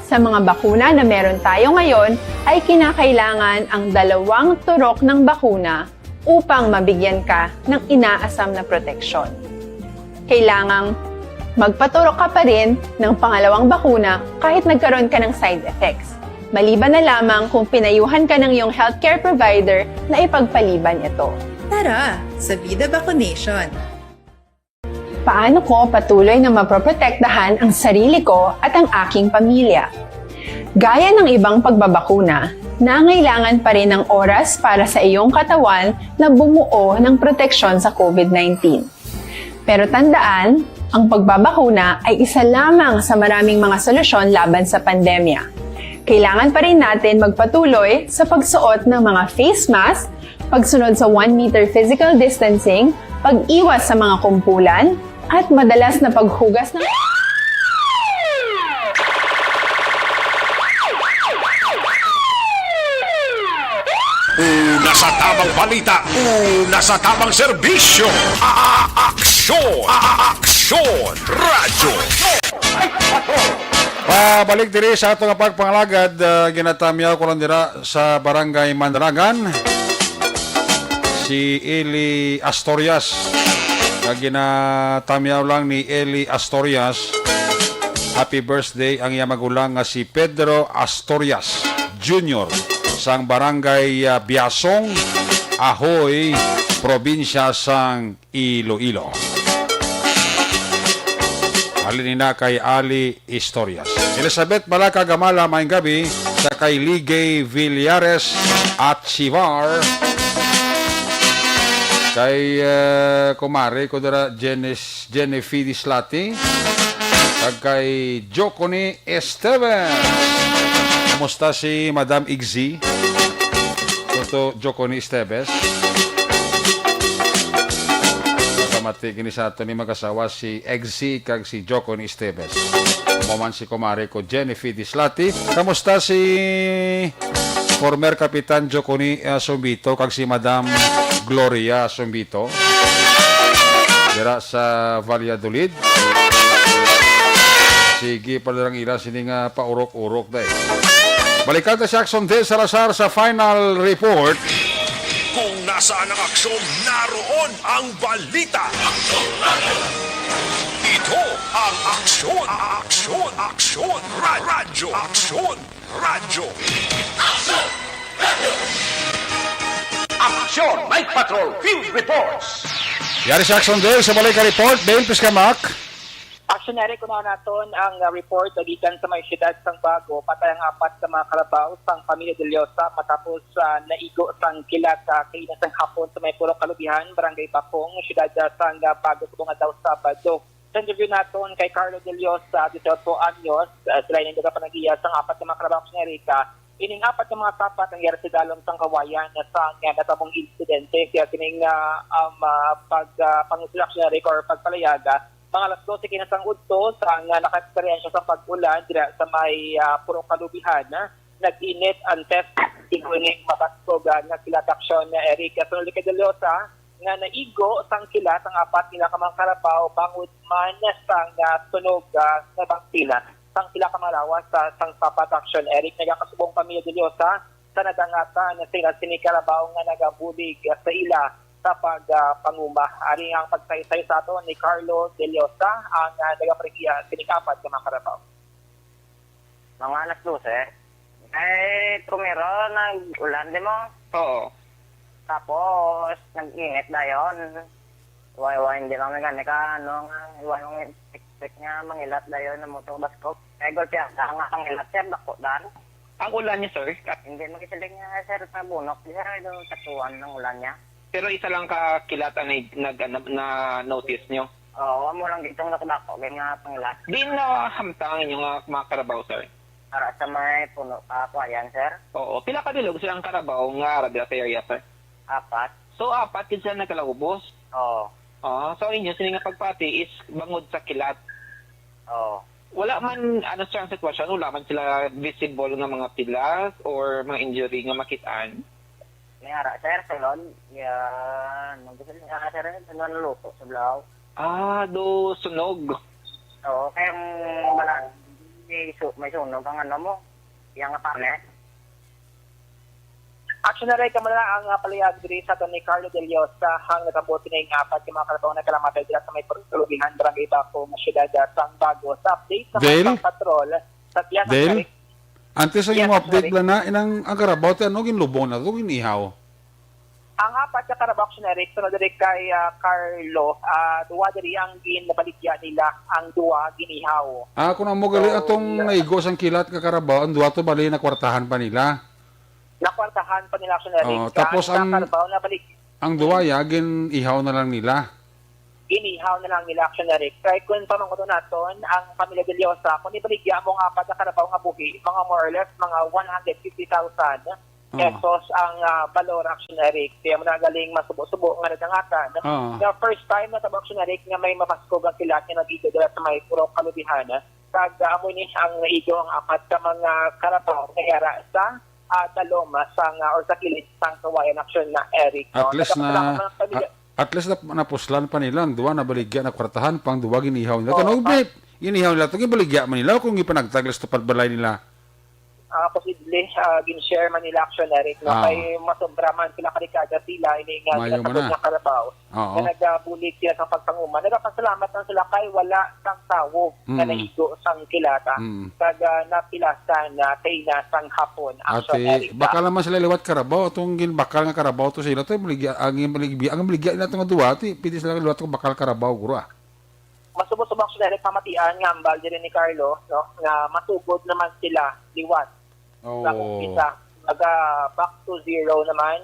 R: Sa mga bakuna na meron tayo ngayon, ay kinakailangan ang 2 turok ng bakuna upang mabigyan ka ng inaasam na proteksyon. Kailangang magpaturok ka pa rin ng pangalawang bakuna kahit nagkaroon ka ng side effects. Maliban na lamang kung pinayuhan ka ng iyong healthcare provider na ipagpaliban ito.
S: Tara, sa Vida Vaccination.
R: Paano ko patuloy na maproprotektahan ang sarili ko at ang aking pamilya? Gaya ng ibang pagbabakuna, nangailangan pa rin ng oras para sa iyong katawan na bumuo ng proteksyon sa COVID-19. Pero tandaan, ang pagbabakuna ay isa lamang sa maraming mga solusyon laban sa pandemya. Kailangan pa rin natin magpatuloy sa pagsuot ng mga face mask, pagsunod sa 1 meter physical distancing, pag-iwas sa mga kumpulan, at madalas na paghugas ng...
I: Una sa tamang balita, una sa tamang serbisyo. Aksyon! Aksyon! Radyo!
C: Balik diri sa atong pagpangalagad, ginatamyaw ko lang dira sa Barangay Mandaragan si Eli Astorias. Ginatamyaw lang ni Eli Astorias. Happy birthday ang iya magulang nga si Pedro Astorias Jr. sang Barangay Biasong, Ahoy, probinsya sang Iloilo. Halinina kay Ali Astorias. Elizabeth Balaca Gamala, maayong gabi. Sa kay Ligay Villares at Chivar. Kay kumare ko dara Jennifer Slati. At kay Jocony Esteban. Kumusta si Madam Igzi? Toto Jocony Esteban. Mati kini sa ato ni mag-asawa si Egzi kag si Jocony Esteban. Kumaman si kumare ko Jennifer Dislati. Kamusta si former Kapitan Jocony Sumbito kag si Madam Gloria Sumbito? dira sa Valladolid. Sige pala lang ila sini nga paurok-urok dahil. Balikan ta si Action Del Salazar sa final report.
I: Kung nasaan ang aksyon, naroon ang balita. Ito ang aksyon, radyo.
P: Aksyon, Night Patrol, Field Reports.
C: Yari si Action Del sa balikan report. Dale Piscamak.
J: Actionary ko na naton ang report na gikan sa may siyudad sang Bago, patay ang 4 sa mga kalabaw sang Pamilya de Liosa matapos naigo sang kilat kainas ang hapon sa may Puro Kalubihan, Barangay Bapong, siyudad sang Bago nga daw Sabado. Sa interview naton kay Carlo de Liosa, 18 anyos, sila yung nagapanagiya sang 4 sa mga kalabaw actionary ka. Ining 4 na mga tapat ang yara sa dalong sang Kawayan na sa natabong insidente kaya kining pag-pangutulak or pagpalayaga. Mga alas 12 kinasang udto sa naka-eksperyensya sa pag-ulan dira sa may Puro Kalubihan. Nag-init ang test iguning mabaskog nga kilat aksyon na Erika Sunuli de Liosa nga naigo sang kilat ang 4 nila kamang karabaw bangod man sang tunog na bangtila sang sila kamarawas sa sang papat aksyon Eric nagakasubong Pamilya de Liosa sa nadangata na sila sinikarabaw nga nagabulig sa ila sa pagpanguma. Ari ang pagsaysay sa ato ni Carlo de Liosa ang nagaparegiya sinikapat sa mga karabaw.
T: Mga alas 12, tumiro nag-ulan din mo?
J: Oo.
T: Tapos, nag-init na yun. Iwa-iwa, hindi lang nagani ka, iwa yung expect nga, mangilat na yun ng motor baskop. Golpe ata nga ang ilat, sir, bako dan.
J: Ang ulan niya, sir?
T: Hindi magisiling nga, sir, sa bunok. Di sir, ito tatuan ng ulan niya.
J: Pero isa lang ka kilata na notice nyo?
T: Oo, mo lang ditong nakadako, ganyan nga pangilat.
J: Di na hamtang inyong mga karabaw, sir?
T: Para sa may puno ako, ayan, sir.
J: Oo, pila ka dilog silang karabaw nga radya sa area, sir?
T: 4.
J: So, 4 kinsa nagkalaubos?
T: Oo.
J: So inyo, sila nga pagpati is bangod sa kilat?
T: Oo.
J: Wala man, sir ang sitwasyon? Wala man sila visible nga mga pilas or mga injury nga makitaan?
T: May hara, sir, salon. Yan. Magdasal nga, sir, naluto sa blaw.
J: Do sunog.
T: Oo, kaya wala, may sunog ang mo. Yang nga panet.
J: Actionary ka muna ang palayag diri sa ni Carlo de Liosa hang nakabuti na yung 4 yung mga kalabaw na kalamatay dira sa may Kalubihan, Barangay Bapong, siyudad sang Bago. Sa update sa mga patrol sa Tiyan
C: Dale? Antes sa yung update lang na, ang karabaw, ano ginlubong na ito, ginihaw?
J: Ang 4 na karabaw actionary, sunod diri kay Carlo, duwa diri ang ginabaligya nila, ang duwa ginihaw.
C: Kung ang gali atong naigos ang kilat ka karabaw, ang duwa to bali na kwartahan pa nila.
J: Nakwartahan pa nila actionary.
C: Tapos ang duwaya, ginihaw na lang nila.
J: Inihaw na lang nila actionary. Kaya kung pamangkuto naton, ang Pamilya de Liosa, kung ibaligya mo nga 4 na karabaw nga buhi, mga more or less, mga 150,000 pesos ang valor actionary. Kaya mo nagaling masubo-subo nga nadangatan. The first time na tabang actionary nga may mapaskog ang kilat nga nag-igo dila sa may Puro Kalubihan. Kag-amoy ni ang naigo ang 4 ka mga karabaw nga yara sa taloma or sa kilid sang Kawayan action na Eric.
C: At least na napuslan pa nila ang duwa na baligya na kwartahan pang duwa ginihaw nila. Tanong ginihaw nila ito, gibaligya man nila kung ipanagtaglas to palbalay nila.
J: Posible gin-share man nila action Eric. Kay masobra man sila karikada sila ini nga ginatapos na karabaw. Na nagbulig sila sa pagpanguma. Nagpasalamat lang sila kay wala sang tawo na naigo sang kilata. Kag napilasan na kay na sang hapon action Eric.
C: Bakal naman sila liwat karabaw atong bakal nga karabaw to sila to baligya ang baligya nila tong duwa ti pidi sila liwat ko bakal karabaw guro.
J: Masubok-subok sila rin pamatian nga ambal din ni Carlo nga masugod naman sila liwat. Sa umpisa, back to zero naman,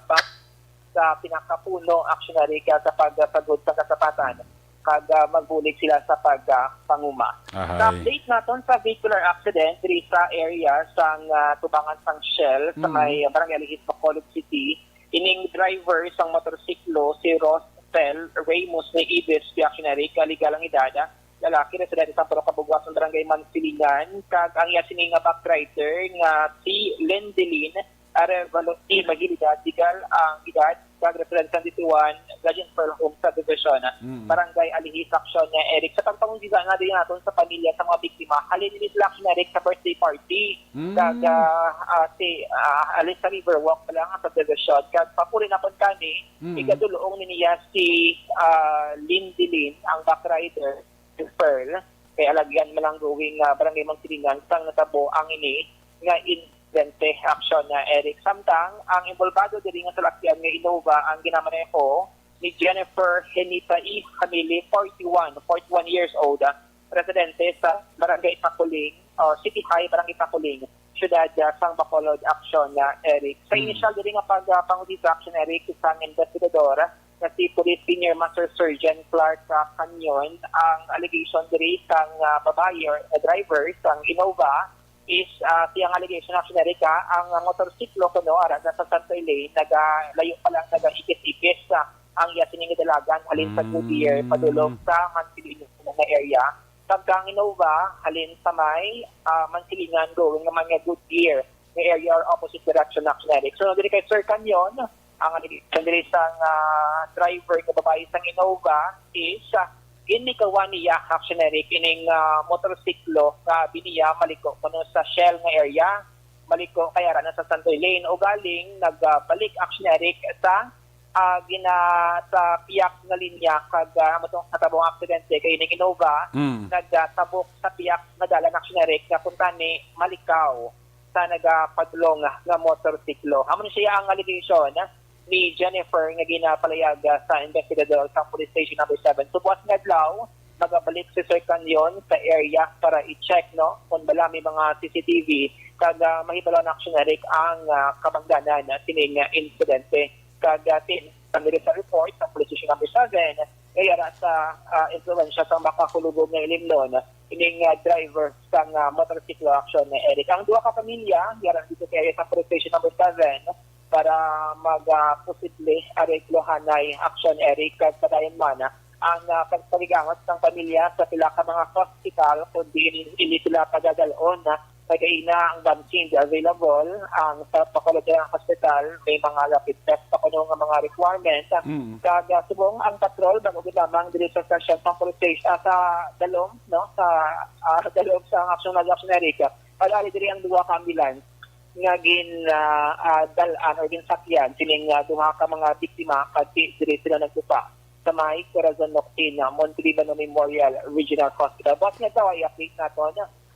J: back sa pinakapuno actionary kaya sa pagpagod sa kasapatan, kag magbulig sila sa pagpanguma. Sa update naton sa vehicular accident diri sa area sang tubangan sang Shell sa may Barangay Alihis, Bacolod City, ining driver sang motorsiklo si Rosel Ramos ni Ibis actionary kaligalang edad, lalaki residente sa Puro Kabugwas ng Barangay Mansilingan, kag ang iya sini nga backrider nga si Lendelin Arevalo magilidad digal ang edad kag representante sa Guardian Pearl Home Subdivision, Barangay Alihis, Aksyon niya, Eric. Sa pagpangundigan nga din natin sa pamilya, sa mga biktima, halin nila sila Aksyon, Eric, sa birthday party. Kag, alin sa Riverwalk pa lang sa subdivision. Kag, papuri na po kami, ikadulong niya si Lindy Lynn, ang backrider, yung Pearl, kaya alagyan mo lang gawing barangay Mangsilingan, sang natabo ang ini, nga insidente aksyon na Eric. Samtang, ang involvado din nga sa lakyan nga Innova, ang ginamaneho ni Jennifer Henita E. Camille, 41 years old, residente sa barangay Pakuling, City High, barangay Pakuling, siyudad sang Bacolod, aksyon na Eric. Sa initial din nga pag-pangudita aksyon Eric, isang investigador na si Police Senior Master Surgeon Clark Canyon, ang allegation diri sang babae or driver sang Innova is siyang allegation action Erika, ang motorsiklo kuno ara sa Santo Elaine nagalayo pa lang nagaikis-ikis ang yasining dalagan halin sa Goodyear padulong sa Mansilingan na area. Samtang Innova halin sa may Mansilingan going nga mga Goodyear na area or opposite direction action Eric. So diri kay Sir Canyon, ang allegation diri sang driver nga babae sang Innova is ginikawan niya action Eric ining motorsiklo nga biniya maliko kuno sa Shell nga area, maliko kaya ra na sa Santo Elaine o galing nagbalik action Eric sa sa piyak nga linya kag matong natabong aksidente kay ining Innova nagtabok sa piyak nga dalan action Eric nga punta ni Malikaw sa nagapadulong nga motorsiklo. Amo siya ang allegation ni Jennifer nga ginapalayag sa investigador sa Police Station number 7. So buwas nga adlaw, magabalik si Sir Canyon sa area para i-check kung bala may mga CCTV kag mahibalo na action Eric ang kabangdanan sining insidente. Kag tinanggiri sa report sa Police Station number 7 kaya sa influensya sa makahulugog nga ilimnon ining driver sang motorsiklo action na Eric. Ang duha ka pamilya yaran dito kaya sa Police Station number 7 para mag-posible areklohanay action Eric at padayon man ang pagpaligangot ng pamilya sa pila ka mga hospital kundi hindi sila pagdadalon kagaina ang vaccine available ang sa Bacolod Hospital may mga rapid test pa kuno nga mga requirements kag subong ang patrol bago lamang diri sa station sa police station sa dalom sa dalom sa action Eric alali diri ang duha ka ambulance nga dalan or ginsakyan sining duha ka mga biktima kasi diri sila nagtupa sa may Corazon Noctina Montelibano Memorial Regional Hospital. But nga daw ay update nato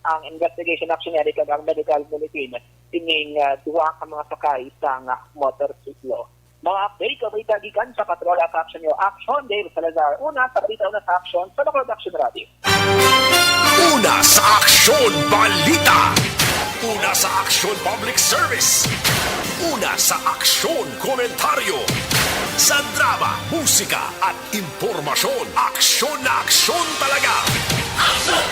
J: ang investigation action area kag ang medical bulletin sining duha ka mga sakay sa motorsiklo. Mga update kabalita gikan sa Patrol at Action Yo Action Dave Salazar. Una sa action sa Bacolod Action Radio.
I: Una sa Aksyon Balita. Una sa Aksyon Public Service. Una sa Aksyon Komentaryo. Sa drama, musika at impormasyon. Aksyon na aksyon talaga. Aksyon!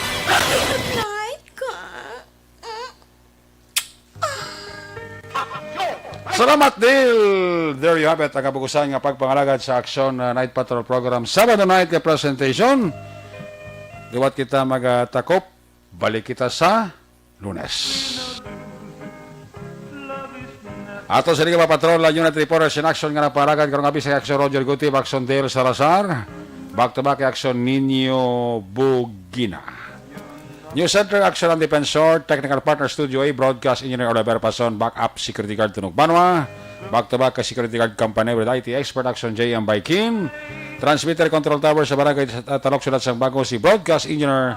C: Salamat, Dale! There you have it. Ang kabukusan nga pagpangalagad sa Aksyon Night Patrol Program. Sabado night ka presentation. Liwat kita magatakop. Balik kita sa Lunes. Ato sa Liga Patrol, Unit Reporters in Action nga napalagad karong gabi sa Aksyon Roger Gutib, Aksyon Dale Salazar, back-to-back Aksyon Nino Bugina. News Center, Action and Defensor, Technical Partner Studio A, Broadcast Engineer Oliver Pason, Backup Security Guard Tunog Banwa, back-to-back Security Guard Company with IT Expert Action J.M. by Kim, Transmitter Control Tower sa Barangay Talok Sulat sang Bago, si Broadcast Engineer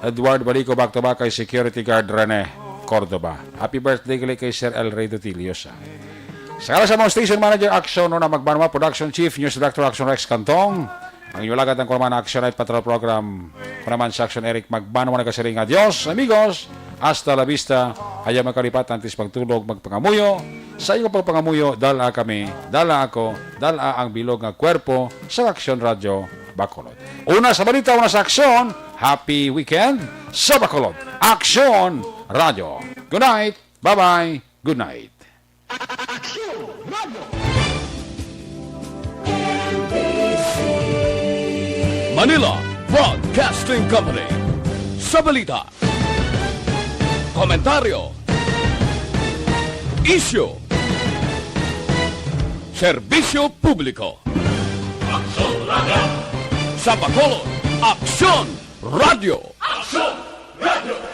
C: Edward Balico, back-to-back kay Security Guard Rene Cordoba. Happy birthday kay Sir El Rey Dutiliosa. Sa kala sa mga Station Manager Action na Magbanwa, Production Chief, News Director Action Rex Cantong, ang inyong lagad ng Kurman Action Night Patrol Program, kunaman sa Action Eric Magbanwa na kasiring. Adios, amigos, hasta la vista, ayaw magkalipat, antis pagtulog, magpangamuyo, sa iyo pagpangamuyo, dala kami, dala ako, dala ang bilog ng kwerpo sa Action Radio Bacolod. Una sa balita, una sa Action, happy weekend sa Bacolod. Action Radio. Good night. Bye-bye. Good night.
M: Manila Broadcasting Company. Sa balita, komentaryo, issue,
A: Serbisyo Publiko. Sa Bacolod, Aksyon Radio.